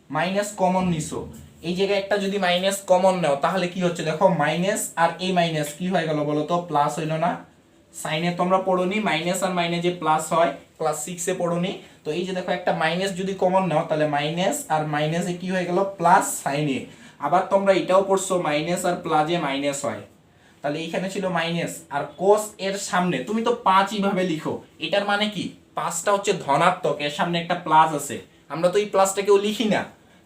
A: মাইনাস কমন নিছো, এই জায়গায় একটা যদি মাইনাস কমন নাও তাহলে কি হচ্ছে, দেখো মাইনাস আর এই মাইনাস কি হয়ে গেল বলো তো, প্লাস হইলো না। সাইনে তোমরা পড়োনি মাইনাস আর মাইনাস যে প্লাস হয়, ক্লাস 6 এ পড়োনি। তো এই যে দেখো একটা মাইনাস যদি কমন নাও, তাহলে মাইনাস আর মাইনাসে কি হয়ে গেল, প্লাস সাইনে। আবার তোমরা এটাও পড়ছো মাইনাস আর প্লাসে মাইনাস হয়, তাহলে এইখানে ছিল মাইনাস, আর কোস এর সামনে তুমি তো 5 এইভাবে লিখো। এটার মানে কি, 5টা হচ্ছে ধনাত্মক, এর সামনে একটা প্লাস আছে, আমরা তো এই প্লাসটাকেও লিখি না।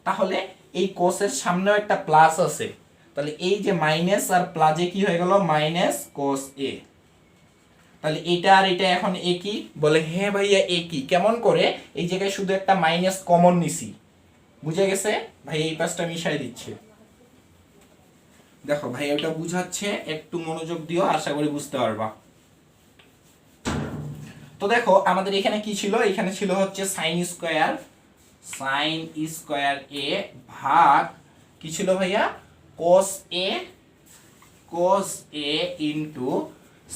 A: তাহলে এই কোসের সামনেও একটা প্লাস আছে, তাহলে এই যে মাইনাস আর প্লাসে কি হয়ে গেল, মাইনাস কোস এ। তাহলে এটা আর এটা এখন একই, বলে হ্যাঁ ভাইয়া একই। কেমন করে, এই জায়গায় শুধু একটা মাইনাস কমন নিছি, বুঝে গেছে ভাই? এই পাশটা মিশাই দিচ্ছে, দেখো ভাই ওটা বুঝাচ্ছে, একটু মনোযোগ দিও, আশা করি বুঝতে পারবা। তো দেখো আমাদের এখানে কি ছিল, এখানে ছিল হচ্ছে সাইন স্কয়ার এ ভাগ কি ছিল ভাইয়া, cos a into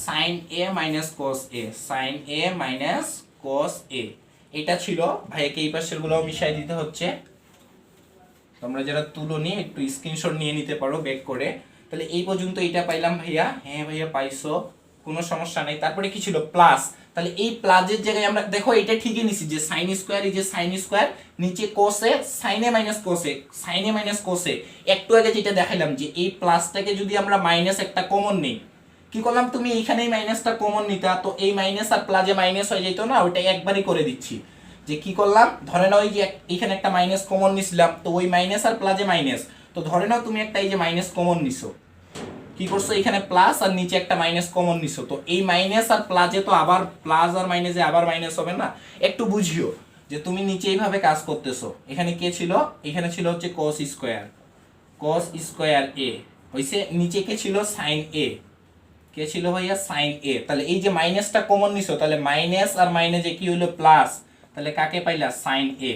A: sin a minus cos a, sin a minus cos a। এটা ছিল ভাইয়াকে এই পাশের গুলো মিশাই দিতে হচ্ছে। তোমরা যারা তুলনি একটু স্ক্রিনশট নিয়ে নিতে পারো ব্যাক করে। তাহলে এই পর্যন্ত এটা পাইলাম ভাইয়া, হ্যাঁ ভাইয়া পাইছো, কোনো সমস্যা নেই। তারপরে কি ছিল, প্লাস, তাহলে এই প্লাসের জায়গায় আমরা দেখো এটা ঠিকই নিছি যে সাইন স্কয়ার, এই যে সাইন স্কয়ার নিচে cos a sine a minus cos a, sine a minus cos a. একটু আগে যেটা দেখাইলাম যে এই প্লাসটাকে যদি আমরা মাইনাস একটা কমন নেই, কি করলাম, তুমি এইখানেই মাইনাসটা কমন নিতা, তো এই মাইনাস আর প্লাসে মাইনাস হয়ে যেত না, ওইটাই একবারই করে দিচ্ছি। যে কি করলাম, ধরে নাও এই যে এইখানে একটা মাইনাস কমন নিছিলাম, তো ওই মাইনাস আর প্লাসে মাইনাস, তো ধরে নাও তুমি একটা এই যে মাইনাস কমন নিছো, কি করছো এখানে প্লাস আর নিচে একটা মাইনাস কমন নিছো, তো এই মাইনাস আর প্লাসে তো আবার প্লাস আর মাইনাসে আবার মাইনাস হবে না। একটু বুঝিও যে তুমি নিচে এইভাবে কাজ করতেছো, এখানে কে ছিল, এখানে ছিল হচ্ছে cos square, cos square a হইছে, নিচে কে ছিল sin a, কে ছিল ভাইয়া sin a। তাহলে এই যে মাইনাসটা কমন নিছো, তাহলে মাইনাস আর মাইনাসে কি হলো প্লাস, তাহলে কাকে পাইলা sin a।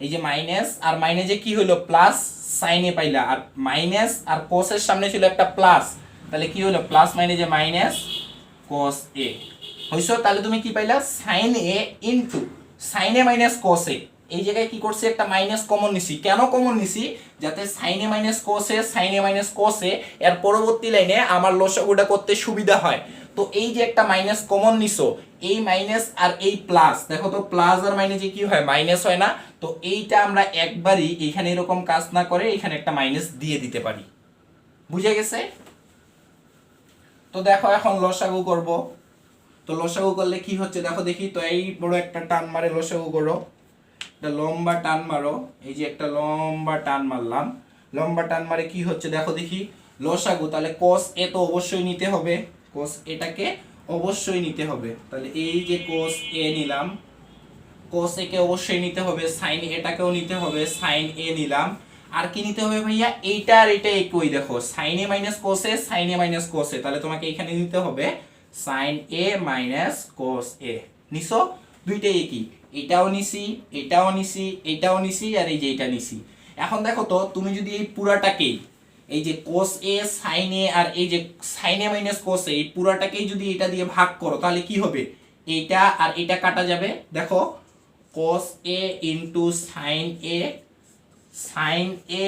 A: এই যে মাইনাস আর মাইনাসে কি হলো প্লাস, sin a পাইলা, আর মাইনাস আর cos এর সামনে ছিল একটা প্লাস, তাহলে কি হলো প্লাস মাইনাসে মাইনাস cos a হইছো। তাহলে তুমি কি পাইলা sin a into sin a minus cos a। এই জায়গায় কি করছে, একটা মাইনাস কমন নিছি, কেন কমন নিছি, যাতে sin a minus cos a, sin a minus cos a এর পরবর্তী লাইনে আমার লসাগুটা করতে সুবিধা হয়। তো এই যে একটা মাইনাস কমন নিছো, এই মাইনাস আর এই প্লাস, দেখো তো প্লাস আর মাইনাসে কি হয়, মাইনাস হয় না, তো এইটা আমরা একবারই এখানে এরকম কাজ না করে এখানে একটা মাইনাস দিয়ে দিতে পারি। বুঝে গেছে? তো দেখো এখন লসাগু করব, তো লসাগু করলে কি হচ্ছে দেখো দেখি, তো এই বড় একটা টান মারে লসাগু করো, একটা লম্বা টান মারো, এই যে একটা লম্বা টান মারলাম, লম্বা টান মারে কি হচ্ছে দেখো দেখি লসাগু, তাহলে cos a তো অবশ্যই নিতে হবে, cos এটাকে অবশ্যই নিতে হবে, তাহলে এই যে cos a নিলাম, cos a কে অবশ্যই নিতে হবে, sin এটাকেও নিতে হবে, sin a নিলাম, আর কি নিতে হবে ভাইয়া, এইটা আর এটা একই, দেখো sin a minus cos a, sin a minus cos a, তাহলে তোমাকে এখানে নিতে হবে sin a minus cos a। নিছো, দুইটাই একই, এটাও নিছি, এটাও নিছি, এটাও নিছি, আর এই যে এটা নিছি। এখন দেখো তো তুমি যদি এই পুরাটাকেই এই যে cos a sin a আর এই যে sin a minus cos a এই পুরাটাকেই যদি এটা দিয়ে ভাগ করো, তাহলে কি হবে, এইটা আর এটা কাটা যাবে, দেখো cos a into sin a, sin a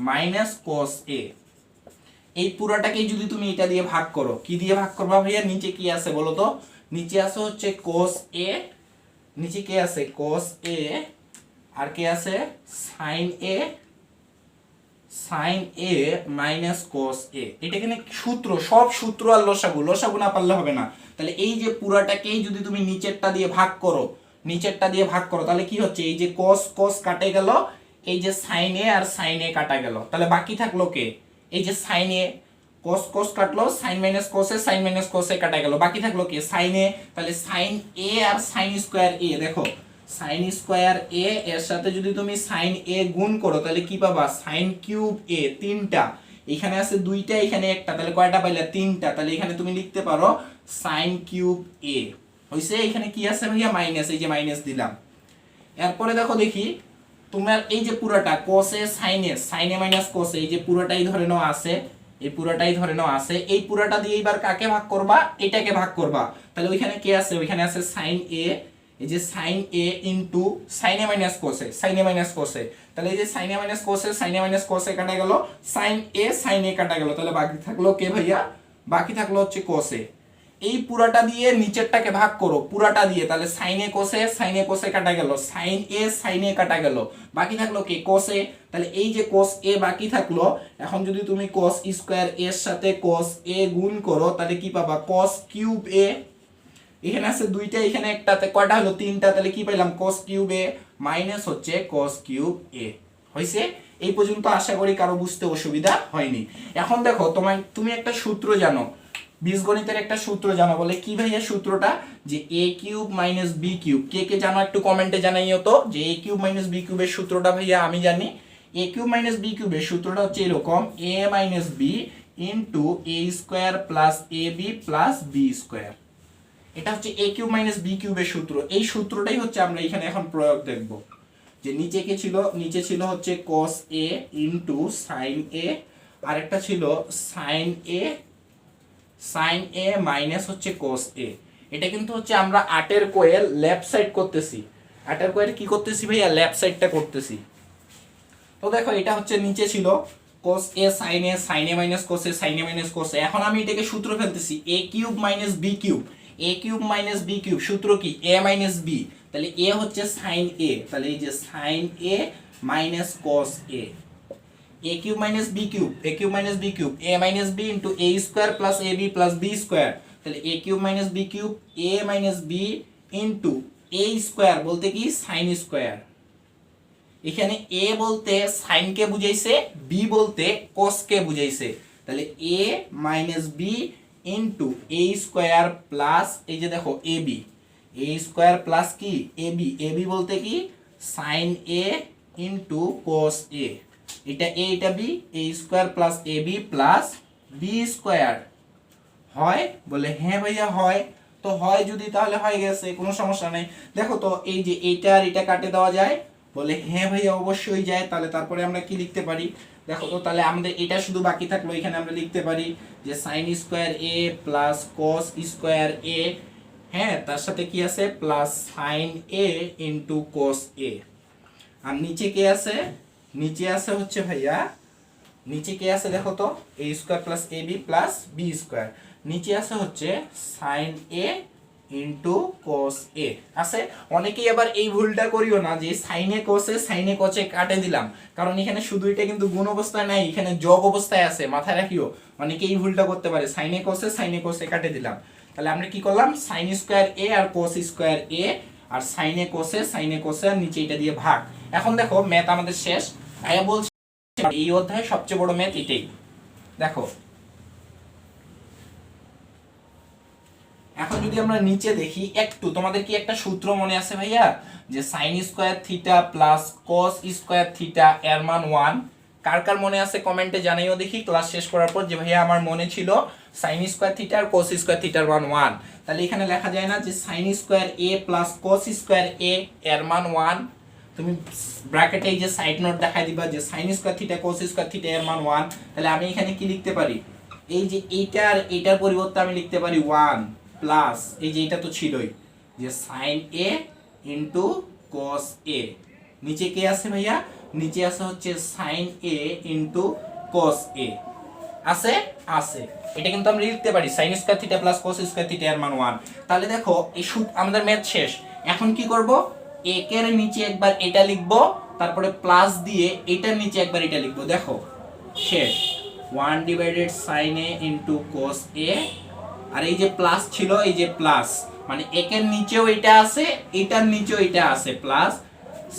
A: minus cos a, এই পুরাটাকেই যদি তুমি এটা দিয়ে ভাগ করো, কি দিয়ে ভাগ করবা ভাইয়া, নিচে কি আছে বলো তো, নিচে আছে হচ্ছে cos a, নিচে কে আছে cos a, আর কে আছে sin a, sin a minus cos a। এটা এখানে সূত্র, সব সূত্র আর লসাগু, লসাগু না পারলে হবে না। তাহলে এই যে পুরাটাকেই যদি তুমি নিচেরটা দিয়ে ভাগ করো, নিচেরটা দিয়ে ভাগ করো, তাহলে কি হচ্ছে, এই যে cos cos কাটে গেল, এই যে sin a আর sin a কাটা গেল, তাহলে বাকি থাকলো কে, এই যে sin a, cos cos কাটলো, sin minus cos a, sin minus cos a কাটা গেল, বাকি থাকলো কে sin a, তাহলে sin a আর sin স্কয়ার a, দেখো sin স্কয়ার a এর সাথে যদি তুমি sin a গুণ করো, তাহলে কি পাবা sin কিউব a, তিনটা, এখানে আছে দুইটা, এখানে একটা, তাহলে কয়টা পাইলা, তিনটা, তাহলে এখানে তুমি লিখতে পারো sin কিউব a হইছে। এখানে কি আছে ভাইয়া, মাইনাস, এই যে মাইনাস দিলাম। এরপরে দেখো দেখি তোমার এই যে পুরাটা cos a sin a minus cos a, এই যে পুরাটাই ধরে নাও আছে, এই পুরাটাই ধরে নাও আছে, এই পুরাটা দিয়ে এবার কাকে ভাগ করবা, এটাকে ভাগ করবা, তাহলে ওইখানে কে আছে, ওইখানে আছে sin a, এই যে sin a into sin a minus cos a, sin a minus cos a, তাহলে এই যে sin a minus cos a, sin a minus cos a কাটা গেল, sin a sin a কাটা গেল, তাহলে বাকি থাকলো কে ভাইয়া, বাকি থাকলো হচ্ছে cos a। এই পুরাটা দিয়ে নিচেরটাকে ভাগ করো, পুরাটা দিয়ে, তাহলে sin a cos a, sin a cos a কাটা গেল, sin a sin a কাটা গেল, বাকি থাকলো কে cos a, তাহলে এই যে cos a বাকি থাকলো। এখন যদি তুমি cos স্কয়ার a এর সাথে cos a গুণ করো, তাহলে কি পাবা cos কিউব a, এখানে আছে দুইটা, এখানে একটাতে কয়টা হলো, তিনটা, তাহলে কি পাইলাম cos কিউব a মাইনাস হচ্ছে cos কিউব a। হইছে? এই পর্যন্ত আশা করি কারো বুঝতে অসুবিধা হয়নি। এখন দেখো তুমি একটা সূত্র জানো, বীজগণিতের একটা সূত্র জানো, বলে কি ভাইয়া সূত্রটা, যে a cube minus b cube, কে কে জানো একটু কমেন্টে জানাইও তো, যে a কিউব মাইনাস b কিউবের সূত্রটা ভাইয়া আমি জানি। a কিউব মাইনাস b কিউবের সূত্রটা হচ্ছে এরকম, a minus b into a square plus ab plus b square. এটা হচ্ছে a কিউব মাইনাস b কিউবের সূত্র। এই সূত্রটাই হচ্ছে আমরা এখানে এখন প্রয়োগ দেখব, যে নিচে কে ছিল, নিচে ছিল হচ্ছে cos a into sin a, আর একটা ছিল sin a মাইনাস হচ্ছে cos a। এটা কিন্তু হচ্ছে আমরা 8 এর কোয়েল লেফট সাইড করতেছি, 8 এর কোয়েল কি করতেছি ভাইয়া, লেফট সাইডটা করতেছি। তো দেখো এটা হচ্ছে নিচে ছিল cos a sin a minus cos a, sin a minus cos a। এখন আমি এটাকে সূত্র ফেলতেছি a cube minus b cube, A cube minus B cube সূত্র কি এ মাইনাস বি, তাহলে এ হচ্ছে সাইন এ, তাহলে এই যে sign A minus cos A, A cube minus B cube, A cube minus B cube, A minus B into A square plus A B plus B square, তাহলে এ cube minus B cube এ minus B into এ square বলতে কি sine square, এখানে এ বলতে sign কে বুঝাইছে, B বলতে কস কে বুঝাইছে, তাহলে এ minus B into এ square plus এই যে দেখো A B, A square plus কি এ বি, এ বি বলতে কি সাইন এ ইন্টু কস এ, এটা এ এটা B, A square plus A B plus B square হয়, বলে হ্যাঁ ভাইয়া হয়, তো হয় যদি তাহলে হয়ে গেছে কোনো সমস্যা নেই। দেখো তো এই যে এইটা আর এটা কাটে দেওয়া যায়, বলে হ্যাঁ ভাইয়া অবশ্যই যায়, তাহলে তারপরে আমরা কি লিখতে পারি, দেখো তো তাহলে আমাদের এটা শুধু বাকি থাকলো, এখানে আমরা লিখতে পারি যে সাইন স্কোয়ার এ প্লাস কস স্কোয়ার এ, হ্যাঁ তার সাথে কি আছে প্লাস সাইন এ ইন্টু কস এ, আর নিচে কে আছে, নিচে আছে হচ্ছে ভাইয়া, নিচে কে আছে দেখো তো এ square plus A B plus B square, নিচে আছে হচ্ছে সাইন এ ইন্টু কস এ আছে। অনেকেই আবার এই ভুলটা করিও না যে সাইনে কসে কাটে দিলাম, কারণ এখানে শুধু এটা কিন্তু গুণ অবস্থায় নাই, এখানে যোগ অবস্থায় আছে, মাথায় রাখিও, অনেকে এই ভুলটা করতে পারে সাইনে কসে কাটে দিলাম। তাহলে আমরা কি করলাম সাইন স্কোয়ার এ আর কস স্কোয়ার এ আর সাইনে কসে আর নিচে এটা দিয়ে ভাগ। এখন দেখো ম্যাথ আমাদের শেষ, ভাইয়া বলছে এই অধ্যায়ে সবচেয়ে বড় ম্যাথ এটাই। দেখো এখন যদি আমরা নিচে দেখি একটু, তোমাদের কি একটা সূত্র মনে আছে ভাইয়া যে sine square theta plus cos square theta এর মান 1, কার কার মনে আছে কমেন্টে জানাইও দেখি ক্লাস শেষ করার পর যে ভাইয়া আমার মনে ছিল সাইন স্কোয়ার থিটা আর কস স্কোয়ার থিটার মান 1, তাহলে এখানে লেখা যায় না যে সাইন স্কোয়ার এ প্লাস কস স্কোয়ার এ এর মান 1, তুমি ব্র্যাকেটে এই যে সাইড নোট দেখাই দিবা যে sine square theta cos square theta এর মান 1, তাহলে আমি এখানে কি লিখতে পারি, এই যে এইটার এটার পরিবর্তে আমি লিখতে পারি 1 প্লাস এই যে এটা তো ছিলই যে সাইন এ ইন্টু কস এ, নিচে কে আছে ভাইয়া, নিচে আছে হচ্ছে সাইন এ ইন্টু কস এ, আছে আছে, এটা কিন্তু আমরা লিখতে পারি sine square theta plus cos square theta এর মান 1। তাহলে দেখো এই আমাদের ম্যাথ শেষ, এখন কি করব, এর নিচে একবার এটা লিখব, তারপরে প্লাস দিয়ে এটার নিচে একবার এটা লিখব, দেখো শেষ 1 ডিভাইডেড সাইন এ ইন্টু কস এ, আর এই যে প্লাস ছিল এই যে প্লাস মানে একের নিচেও এটা আছে এটার নিচেও এটা আছে, প্লাস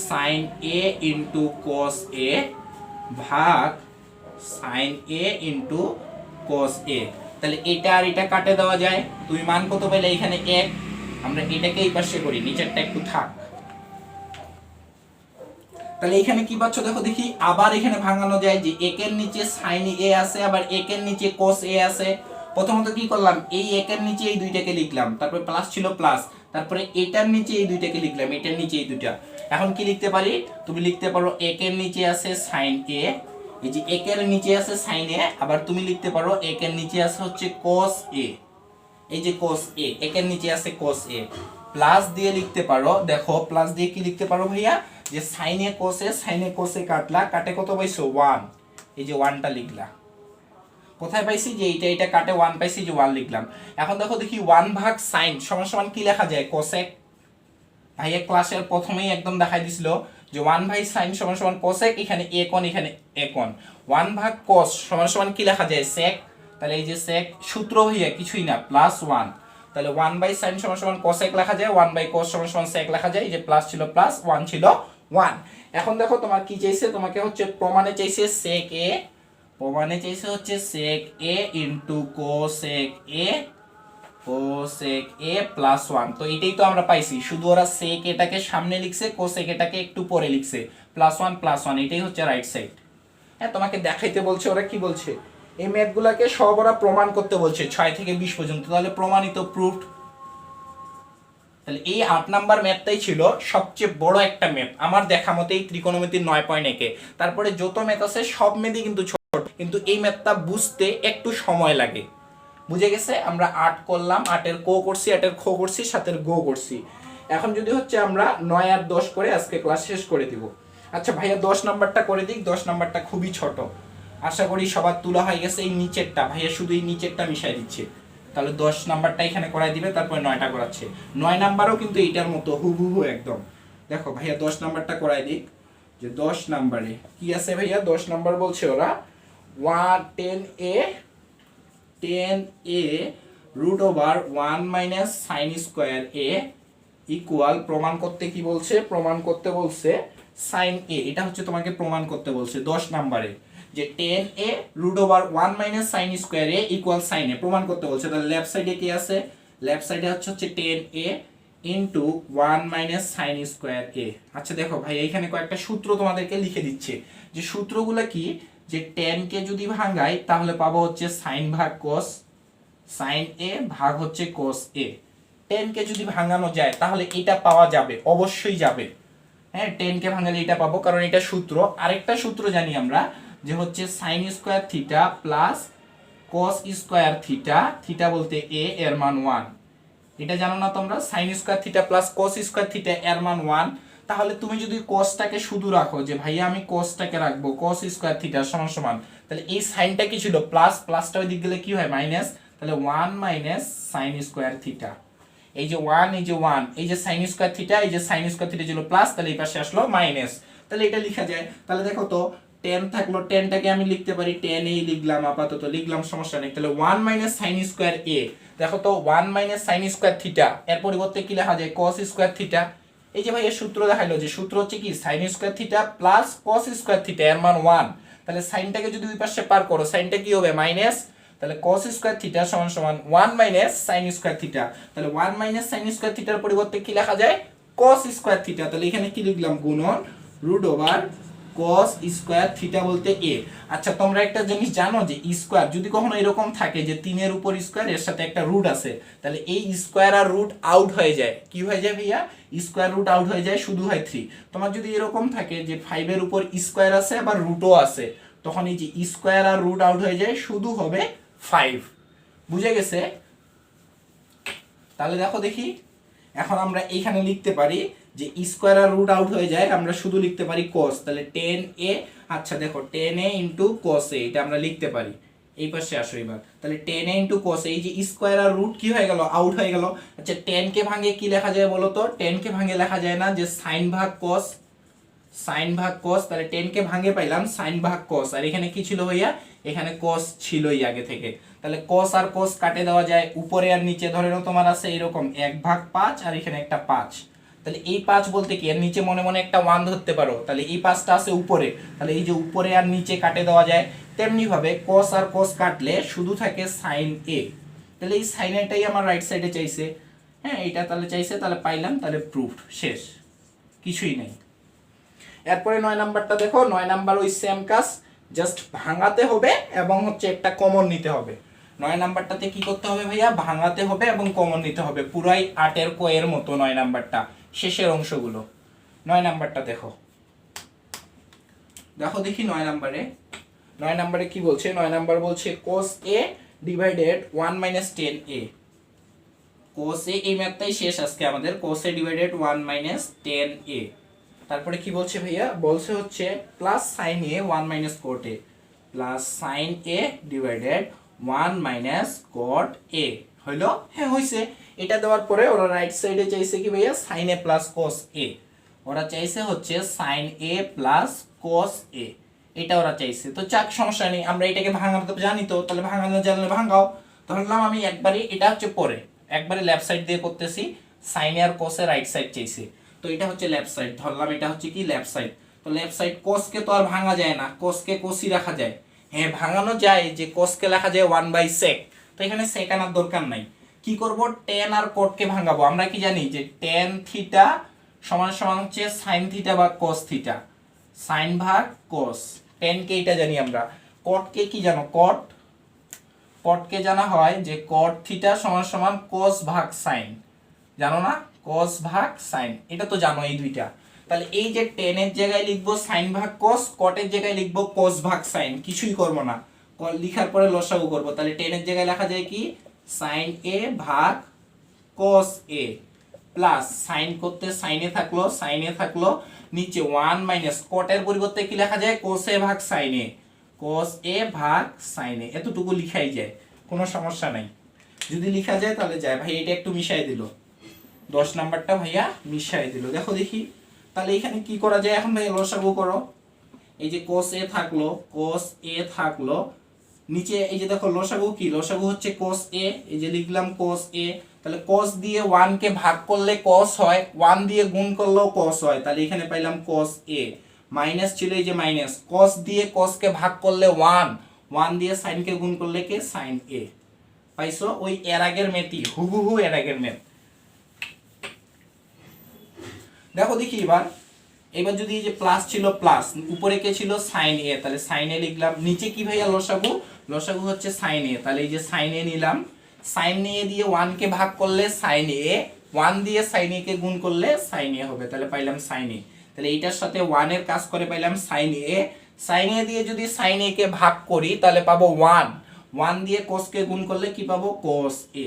A: সাইন এ ইন্টু কস এ ভাগ সাইন এ ইন্টু কস এ, তাহলে এটা আর এটা কাটে দেওয়া যায়, তুমি মান কত পেলে এখানে 1, আমরা এটাকে এই পাশে করি, নিচেরটা একটু থাক, তাহলে এখানে কি পাচ্ছ দেখো দেখি, আবার এখানে ভাঙানো যায় যে একের নিচে সাইন এ আছে আবার একের নিচে কস এ আছে। প্রথমত কি করলাম, এই একের নিচে এই দুইটাকে লিখলাম, তারপরে প্লাস ছিল প্লাস, তারপরে এটার নিচে এই দুইটাকে লিখলাম, এটার নিচে এই দুইটা, এখন কি লিখতে পারি, তুমি লিখতে পারো একের নিচে আছে সাইন এ, এই যে একের নিচে আছে সাইন এ, আবার তুমি লিখতে পারো একের নিচে আছে হচ্ছে cos এ, এই যে cos এ, একের নিচে আছে cos এ, প্লাস দিয়ে লিখতে পারো, দেখো প্লাস দিয়ে কি লিখতে পারো ভাইয়া, যে sin এ cos এ কাটলা, কাটে কত পাইছো 1, এই যে 1টা লিখলা, কোথায় পাইছি যে এটা কাটে 1 পাইছি যে 1 লিখলাম। এখন দেখো দেখি 1 ভাগ sin সমান সমান কি লেখা যায়, cosec, ভাইয়া ক্লাসের প্রথমেই একদম দেখাই দিছিল যে 1 ভাগ sin সমান সমান cosec, এখানে a এখানে a 1 ভাগ cos সমান সমান কি লেখা যায় sec, তাহলে এই যে sec সূত্র ভাইয়া কিছুই না প্লাস 1, তাহলে 1 বাই sin সমান সমান cosec লেখা যায়, 1 বাই cos সমান সমান sec লেখা যায়, এই যে প্লাস ছিল প্লাস 1 ছিল 1। এখন দেখো তোমার কি চাইছে, তোমাকে হচ্ছে প্রমাণে চাইছে sec a, প্রমাণে চাইছে হচ্ছে sec a into cosec a plus 1, তো এটাই তো আমরা পাইছি, শুধু ওরা sec এটাকে সামনে লিখছে cosec এটাকে একটু পরে লিখছে, প্লাস 1 এটাই হচ্ছে রাইট সাইড। হ্যাঁ তোমাকে দেখাইতে বলছে ওরা কি বলছে, এই ম্যাথগুলোকে সব ওরা প্রমাণ করতে বলছে 6 থেকে 20 পর্যন্ত, তাহলে প্রমাণিত প্রুফড। তাহলে এই 8 নাম্বার ম্যাথটাই ছিল সবচেয়ে বড় একটা ম্যাথ আমার দেখা মতে, এই ত্রিকোণমিতির 9.1 তারপরে যত ম্যাথ আছে সব ম্যাথই কিন্তু ছোট, কিন্তু এই ম্যাথটা বুঝতে একটু সময় লাগে। বুঝে গেছে, আমরা 8 করলাম, 8 কো করছি, 8 খ করছি, 7 গো করছি, এখন যদি হচ্ছে আমরা 9 আর 10 করে আজকে ক্লাস শেষ করে দিব। আচ্ছা ভাইয়া 10 নাম্বারটা করে দিক, 10 নাম্বারটা খুবই ছোট, আশা করি সবার তোলা হয়ে গেছে। এই নিচেরটা ভাইয়া শুধু এই নিচেরটা মিশাই দিচ্ছে, তাহলে 10 নাম্বারটা এখানে করাই দিবে, তারপরে 9টা করাচ্ছে। 9 নাম্বারও কিন্তু এইটার মতো হুবহু একদম। দেখো ভাইয়া 10 নাম্বারটা করাই দিক, যে 10 নাম্বারে কি আছে ভাইয়া? 10 নাম্বার বলছে ওরা 10a root over 1 minus sine square a equal, প্রমাণ করতে কি বলছে? প্রমাণ করতে বলছে সাইন এ। এটা হচ্ছে তোমাকে প্রমাণ করতে বলছে 10 নাম্বারে, যে 10a root over 1 minus sine square a equal sine a প্রমাণ করতে বলছে। তাহলে লেফট সাইডে কি আছে? লেফট সাইডে হচ্ছে 10a into 1 minus sine square a. আচ্ছা দেখো ভাই এইখানে কয়েকটা সূত্র তোমাদেরকে লিখে দিচ্ছে, যে সূত্রগুলো কি? যে 10 কে যদি ভাঙাই তাহলে পাবো হচ্ছে সাইন ভাগ কোস, সাইন এ ভাগ হচ্ছে কোস এ। 10 কে যদি ভাঙানো যায় তাহলে এটা পাওয়া যাবে, অবশ্যই যাবে। হ্যাঁ, 10 কে ভাঙালে এটা পাবো, কারণ এটা সূত্র। আরেকটা সূত্র জানি আমরা, যে হচ্ছে sine square theta plus cos square theta, theta বলতে এ এর মান 1। এটা জানো না তোমরা? Sine square theta plus cos square theta এর মান 1। তাহলে তুমি যদি কসটাকে শুধু রাখো, যে ভাইয়া আমি কসটাকে রাখবো কস স্কোয়ার থিটা সমান সমান, তাহলে এই সাইনটা কি ছিল? প্লাস, প্লাসটা ওই দিক গেলে কি হয়? মাইনাস। তাহলে 1 মাইনাস সাইন স্কোয়ার থিটা, এই যে 1, এই যে 1, এই যে সাইন স্কোয়ার থিটা, এই যে সাইন স্কোয়ার থিটা ছিল প্লাস, তাহলে এই পাশে আসলো মাইনাস। তাহলে এটা লেখা যায়। তাহলে দেখো তো 10 থাকলো, 10টাকে আমি লিখতে পারি 10 এই লিখলাম, আপাতত লিখলাম, সমস্যা নেই। তাহলে 1 মাইনাস সাইন স্কোয়ার এ, দেখো তো 1 মাইনাস সাইন স্কোয়ার থিটা এর পরিবর্তে কি লেখা যায়? Cos square theta. এই যে ভাই এর সূত্র দেখাইলো, যে সূত্র হচ্ছে কি? Sine square theta plus cos square theta এর মান 1। তাহলে সাইনটাকে যদি ওই পাশে পার করো, সাইনটা কি হবে? মাইনাস। তাহলে cos স্কয়ার থিটা সমান সমান 1 মাইনাস sin স্কয়ার থিটা। তাহলে 1 মাইনাস sin স্কয়ার থিটার পরিবর্তে কি লেখা যায়? cos square theta. তাহলে এখানে কি লিখলাম? গুণন root over cos square theta বলতে a। আচ্ছা তোমরা একটা জিনিস জানো, যে স্কয়ার যদি কখনো এরকম থাকে যে 3 এর উপর স্কয়ার, এর সাথে একটা রুট আছে, তাহলে এই স্কয়ার আর রুট আউট হয়ে যায়। কি হয়ে যায় ভাইয়া? স্কয়ার রুট আউট হয়ে যায়, শুধু হয় 3। তোমার যদি এরকম থাকে যে 5 এর উপর স্কয়ার আছে আবার রুটও আছে, তখন এই যে স্কয়ার আর রুট আউট হয়ে যায়, শুধু হবে 5। বুঝে গেছে? তাহলে দেখো দেখি, এখন আমরা এইখানে লিখতে পারি যে স্কয়ার আর রুট আউট হয়ে যায়, আমরা শুধু লিখতে পারি cos। তাহলে 10a, আচ্ছা দেখো 10a ইনটু cos a, এটা আমরা লিখতে পারি। এই পাশে আসো এবার। তাহলে 10a ইনটু cos a, এই যে স্কয়ার আর রুট কি হয়ে গেল? আউট হয়ে গেল। আচ্ছা 10 কে ভাঙে কি লেখা যায় বলো তো? 10 কে ভাঙে লেখা যায় না যে sin ভাগ cos, sin ভাগ cos। তাহলে 10 কে ভাঙে পাইলাম sin ভাগ cos, আর এখানে কি ছিল ভাইয়া? এখানে cos ছিলই আগে থেকে। তাহলে cos আর cos কাটে দেওয়া যায়, উপরে আর নিচে ধরে নাও তোমার আছে এরকম 1/5, আর এখানে একটা 5। তাহলে এই 5 বলতে কি? এর নিচে মনে মনে একটা 1 ধরতে পারো। তাহলে এই 5টা আছে উপরে, তাহলে এই যে উপরে আর নিচে কাটে দেওয়া যায়। তেমনি ভাবে cos আর cos কাটলে শুধু থাকে sin a। তাহলে এই sin এটাই আমার রাইট সাইডে চাইছে। হ্যাঁ, এটা তাহলে চাইছে, তাহলে পাইলাম, তাহলে প্রুফড, শেষ, কিছুই নাই। এরপরে 9 নাম্বারটা দেখো। 9 নাম্বার ওই সেম কাজ, জাস্ট ভাঙাতে হবে এবং হচ্ছে একটা কমন নিতে হবে। 9 নাম্বারটাতে কি করতে হবে ভাইয়া? ভাঙাতে হবে এবং কমন নিতে হবে, পুরাই 8 ক এর মতো 9 নাম্বারটা, শেষের অংশগুলো। 9 নাম্বারটা দেখো, দেখো দেখি 9 নাম্বারে। 9 নাম্বারে কি বলছে? 9 নাম্বার বলছে cos a divided 1 minus 10a। cos a, এই ম্যাথটাই শেষ আজকে আমাদের। cos a divided 1 minus 10a। তারপরে কি বলছে ভাইয়া? বলছে হচ্ছে প্লাস সাইন এ 1 মাইনাস কট এ, প্লাস সাইন এ ডিভাইডেড 1 মাইনাস কট এ। হইলো? হ্যাঁ হইছে। এটা দেওয়ার পরে ওরা রাইট সাইডে চাইছে কি ভাইয়া? সাইন এ প্লাস কস এ। ওরা চাইছে হচ্ছে সাইন এ প্লাস কস এ, এটা ওরা চাইছে। তো চাক, সমস্যা নেই, আমরা এটাকে ভাঙাতে জানি, তো তাহলে ভাঙানো জানলে ভাঙাও। ধরলাম আমি একবারই, এটা হচ্ছে পরে একবারে লেফট সাইড দিয়ে করতেছি। সাইন এ আর কস এ রাইট সাইড চাইছে, তো এটা হচ্ছে লেফট সাইড ধরলাম, এটা হচ্ছে কি লেফট সাইড। তো লেফট সাইড cos কে তো আর ভাঙা যায় না, cos কে cosই রাখা যায়। হ্যাঁ ভাঙানো যায়, যে cos কে লেখা যায় 1/sec। তো এখানে sec আনার দরকার নাই। কি করব? tan আর cot কে ভাঙাবো। আমরা কি জানি যে tan থিটা সমান সমান হচ্ছে sin থিটা বা cos থিটা, sin ভাগ cos। tan কে এটা জানি আমরা। cot কে কি জানো? cot, cot কে জানা হয় যে cot থিটা সমান সমান cos ভাগ sin, জানো না? cos ভাগ sin, এটা তো জানো এই দুইটা। তাহলে এই যে tan এর জায়গায় লিখবো sin ভাগ cos, cot এর জায়গায় লিখবো cos ভাগ sin, কিছুই করব না, লিখার পরে লসাগু করব। তাহলে tan এর জায়গায় লেখা যায় কি? sin a ভাগ cos a, প্লাস sin করতে sin এ থাকলো, sin এ থাকলো, নিচে 1 মাইনাস cot এর পরিবর্তে কি লেখা যায়? cos a ভাগ sin a, cos a ভাগ sin a, এতটুকু লিখাই যায়, কোনো সমস্যা নাই। যদি লেখা যায় তাহলে যায়। ভাই এটা একটু মিশাই দিল, 10 নাম্বারটা ভাইয়া মিশাই দিল। দেখো দেখি তাহলে এখানে কি করা যায় এখন ভাইয়া, লসাগু করো। এই যে cos a থাকলো, cos a থাকলো, নিচে এই যে দেখো লসাগু কি, লসাগু হচ্ছে cos a, এই যে লিখলাম cos a। তাহলে cos দিয়ে 1 কে ভাগ করলে cos হয়, 1 দিয়ে গুণ করলেও cos হয়, তাহলে এখানে পাইলাম cos a। মাইনাস ছিল এই যে মাইনাস, cos দিয়ে cos কে ভাগ করলে 1, 1 দিয়ে sin কে গুণ করলে কে sin a। পাইছো? ওই এর আগের মেথই, হুবহু এর আগের মেথ। দেখো দেখি এবার, এবার যদি এই যে প্লাস ছিল প্লাস, উপরে কে ছিল sin a, তাহলে sin a লিখলাম। নিচে কি ভাইয়া লসাগু, লসাগু হচ্ছে sin a, তাহলে এই যে sin a নিলাম। sin a দিয়ে 1 কে ভাগ করলে sin a, 1 দিয়ে sin a কে গুণ করলে sin a হবে, তাহলে পাইলাম sin a। তাহলে এইটার সাথে 1 এর কাজ করে পাইলাম sin a। sin a দিয়ে যদি sin a কে ভাগ করি তাহলে পাবো 1, 1 দিয়ে cos কে গুণ করলে কি পাবো cos a।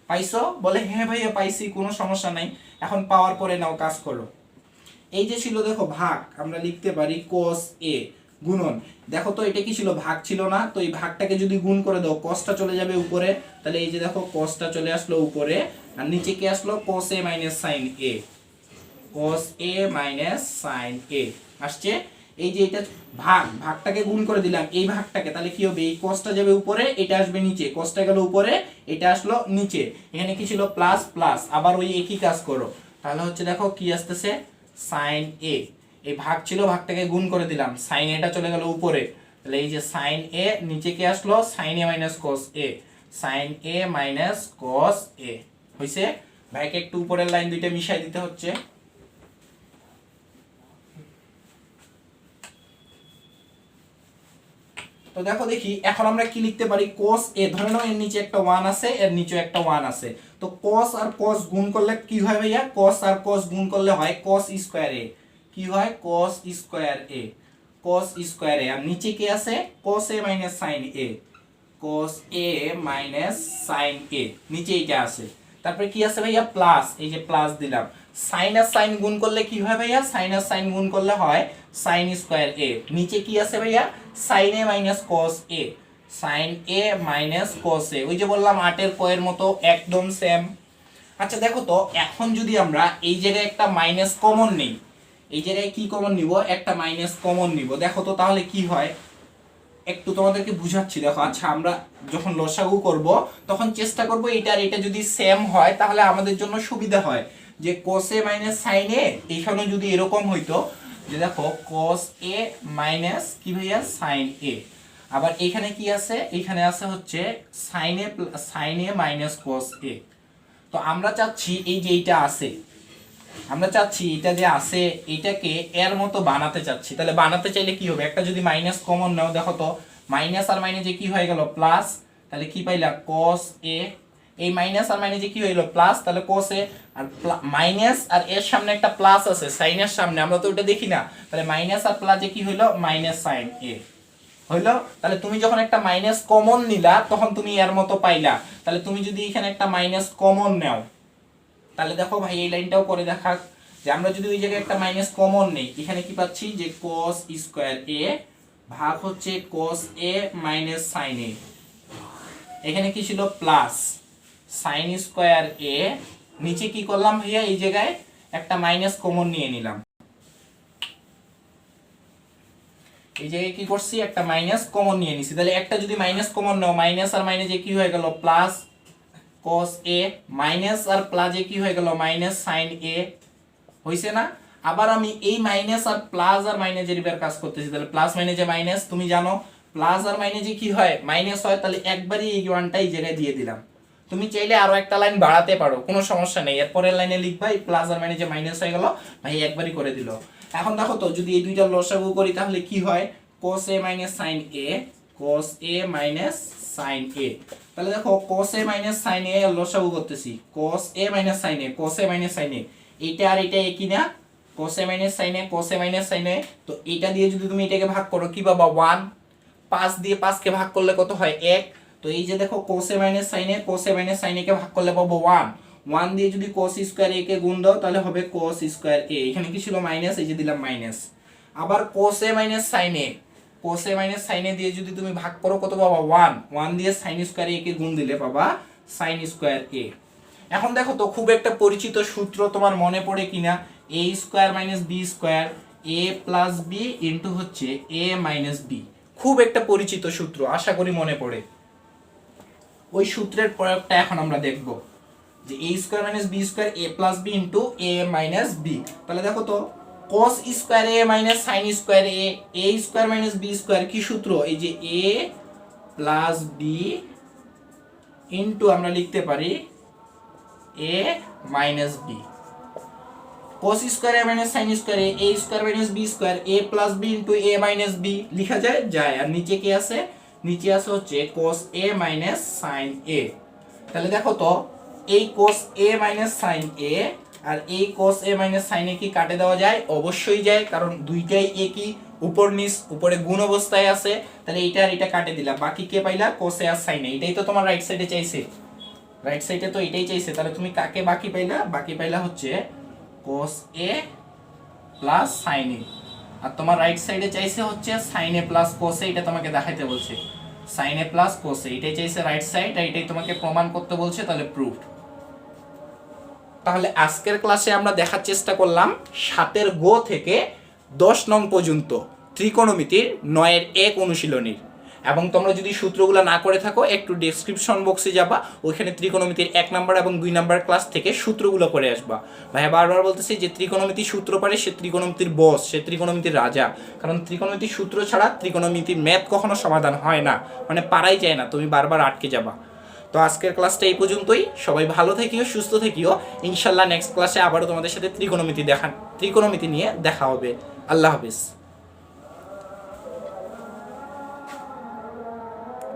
A: পাইছো? বলে হ্যাঁ ভাইয়া পাইছি, কোনো সমস্যা নাই। এখন পাওয়ার পরে নাও কাজ করো। এই যে ছিল দেখো ভাগ, আমরা লিখতে পারি cos a গুণন। দেখো তো এটা কি ছিল, ভাগ ছিল না, তো এই ভাগটাকে যদি গুণ করে দাও cosটা চলে যাবে উপরে, তাহলে এই যে দেখো cosটা চলে আসলো উপরে, আর নিচে কি আসলো cos a sin a, cos a sin a আসছে। এই যে এটা ভাগ, ভাগটাকে গুণ করে দিলাম এই ভাগটাকে, তাহলে কি হবে, এই cosটা যাবে উপরে, এটা আসবে নিচে, cosটা গেল উপরে, এটা আসলো নিচে। এখানে কি ছিল প্লাস প্লাস, আবার ওই একই কাজ করো, তাহলে হচ্ছে দেখো কি আসতেছে sin a। এই ভাগ ছিল, ভাগটাকে গুণ করে দিলাম, sin a টা চলে গেল উপরে, তাহলে এই যে sin a, নিচে কি আসলো sin a cos a, sin a cos a হইছে। ভাইকে একটু উপরের লাইন দুইটা মিশাই দিতে হচ্ছে। তো দেখো দেখি এখন আমরা কি লিখতে পারি, cos a, ধরে নাও এর নিচে একটা 1 আছে, এর নিচে একটা 1 আছে, তো cos আর cos গুণ করলে কি হয় ভাইয়া, cos আর cos গুণ করলে হয় cos স্কয়ার a। কি হয় cos square a, cos square a। আর নিচে কি আছে cos a sin a, cos a sin a, নিচে এইটা আছে। তারপরে কি আছে ভাইয়া প্লাস, এই যে প্লাস দিলাম। sin আর sin গুণ করলে কি হয় ভাইয়া, sin আর sin গুণ করলে হয় sin স্কয়ার a। নিচে কি আছে ভাইয়া sin a cos a, sin a cos a। ওই যে বললাম 8 এর পয়ের মতো একদম সেম। আচ্ছা দেখো তো এখন যদি আমরা এই জায়গায় একটা মাইনাস কমন নেই, এই জায়গায় কি কমন নিব, একটা মাইনাস কমন নিব, দেখো তো তাহলে কি হয়, একটু তোমাদেরকে বুঝাচ্ছি দেখো। আচ্ছা আমরা যখন লসাগু করব তখন চেষ্টা করব এটা আর এটা যদি সেম হয় তাহলে আমাদের জন্য সুবিধা হয়, যে cos a sin a এইখানে যদি এরকম হইতো যে দেখো cos a কি ভাইয়া sin a, আবার এখানে কি আছে, এখানে আছে হচ্ছে sin a cos a। তো আমরা চাচ্ছি এই যে এইটা আছে, আমরা চাচ্ছি এটা যে আছে এটাকে এর মতো বানাতে চাচ্ছি। তাহলে বানাতে চাইলে কি হবে, একটা যদি মাইনাস কমন নাও, দেখো তো মাইনাস আর মাইনাসে কি হয়ে গেল প্লাস, তাহলে কি পাইলা cos a। এই মাইনাস আর মাইনাসে কি হইলো প্লাস, তাহলে cos a, আর মাইনাস আর এর সামনে একটা প্লাস আছে সাইন এর সামনে, আমরা তো ওটা দেখি না, তাহলে মাইনাস আর প্লাসে কি হইলো মাইনাস sin a হইলো। তাহলে তুমি যখন একটা মাইনাস কমন নিলা তখন তুমি এর মতো পাইলা। তাহলে তুমি যদি এখানে একটা মাইনাস কমন নাও, তাহলে দেখো ভাই এই লাইনটাও করে দেখা, যে আমরা যদি ওই জায়গায় একটা মাইনাস কমন নেই, এখানে কি পাচ্ছি যে cos স্কয়ার a ভাগ হচ্ছে cos a sin a। এখানে কি ছিল প্লাস sin স্কয়ার a, নিচে কি করলাম ভাইয়া এই জায়গায় একটা মাইনাস কমন নিয়ে নিলাম, এই জায়গায় কি করছি একটা মাইনাস কমন নিয়ে নিছি। তাহলে একটা যদি মাইনাস কমন নাও, মাইনাস আর মাইনাসে কি হয়ে গেল প্লাস cos a, মাইনাস আর প্লাসে কি হয়ে গেল মাইনাস sin a হইছে না। আবার আমি এই মাইনাস আর প্লাস আর মাইনাসের এর কাজ করতেছি, তাহলে প্লাস মাইনাসে মাইনাস, তুমি জানো প্লাস আর মাইনাসে কি হয় মাইনাস হয়, তাহলে একবারই এই ওয়ানটা এই জায়গায় দিয়ে দিলাম। তুমি চাইলে আরো একটা লাইন বাড়াতে পারো, কোনো সমস্যা নেই, এরপরের লাইনে লিখবা এই প্লাস আর মাইনাসে মাইনাস হয়ে গেল, ভাই একবারই করে দিল। এখন দেখো তো যদি এই দুইটা লসাগু করি তাহলে কি হয় cos a sin a, cos a sin a। তাহলে দেখো cos a sin a এর লসাগু করতেছি, cos a sin a, cos a sin a, এইটা আর এটা একই না, cos a sin a, cos a sin a। তো এটা দিয়ে যদি তুমি এটাকে ভাগ করো কি পাবা 1, 5 দিয়ে 5 কে ভাগ করলে কত হয় 1। তো এই যে দেখো cos a sin a, cos a sin a কে ভাগ করলে পাবো 1, 1 দিয়ে যদি cos স্কয়ার a কে গুণ দাও তাহলে হবে cos স্কয়ার a। এখানে কি ছিল মাইনাস, এই যে দিলাম মাইনাস। আবার cos a sin a, cos a sin a দিয়ে যদি তুমি ভাগ করো কত পাবা 1, 1 দিয়ে sin স্কয়ার a কে গুণ দিলে পাবা সাইন স্কোয়ার এ। এখন দেখো তো খুব একটা পরিচিত সূত্র তোমার মনে পড়ে কিনা, এ স্কোয়ার মাইনাস বি স্কোয়ার এ প্লাস বি ইন্টু হচ্ছে এ মাইনাস বি। খুব একটা পরিচিত সূত্র, আশা করি মনে পড়ে। ওই সূত্রের প্রয়োগটা এখন আমরা দেখব, যে এ স্কোয়ার মাইনাস বি স্কোয়ার এ প্লাস বি ইন্টু এ মাইনাস বি। তাহলে দেখো তো কস স্কোয়ার এ মাইনাস সাইন স্কোয়ার এ স্কোয়ার মাইনাস বি স্কোয়ার কি সূত্র, এই যে এ প্লাস বি ইন্টু আমরা লিখতে পারি a minus b. cos square a minus sin square a square minus b square a plus b into a minus b লেখা যায় যায়। আর নিচে কি আছে, নিচে আছে হচ্ছে cos a minus sin a। তাহলে দেখো তো এই cos a minus sin a আর এই cos a minus sin a কি কাটে দেওয়া যায়? অবশ্যই যায়, কারণ দুইটাই একই, উপর নিচ, উপরে গুণ অবস্থায় আছে। তাহলে এইটা আর এটা কাটে দিলা, বাকি কে পাইলা? cos a আর sin a। এটাই তো তোমার রাইট সাইডে চাইছে, রাইট সাইডে তো এটাই চাইছে। তাহলে তুমি কাকে বাকি পাইলা? বাকি পাইলা হচ্ছে cos a plus sin a। আর তোমার রাইট সাইডে চাইছে হচ্ছে sin a plus cos a। এটা তোমাকে দেখাইতে বলছে sin a plus cos a, এটাই চাইছে রাইট সাইড, আর এটাই তোমাকে প্রমাণ করতে বলছে। তাহলে প্রুফড। তাহলে আজকের ক্লাসে আমরা দেখার চেষ্টা করলাম 7 গো থেকে 10 নং পর্যন্ত ত্রিকোণমিতির 9-এর 1 অনুশীলনীর। এবং তোমরা যদি সূত্রগুলো না করে থাকো একটু ডেসক্রিপশন বক্সে যাবা, ওইখানে ত্রিকোণমিতির 1 নাম্বার এবং 2 নাম্বার ক্লাস থেকে সূত্রগুলো করে আসবা। ভাইয়া বারবার বলতেছি যে ত্রিকোণমিতির সূত্র পারে সে ত্রিকোণমিতির বস, সে ত্রিকোণমিতির রাজা। কারণ ত্রিকোণমিতির সূত্র ছাড়া ত্রিকোণমিতির ম্যাথ কখনো সমাধান হয় না, মানে পারাই যায় না, তুমি বারবার আটকে যাবা। তো আজকের ক্লাসটা এই পর্যন্তই। সবাই ভালো থাকিও, সুস্থ থাকিও। ইনশাল্লাহ নেক্সট ক্লাসে আবারও তোমাদের সাথে ত্রিকোণমিতি নিয়ে দেখা হবে। আল্লাহ হাফিজ।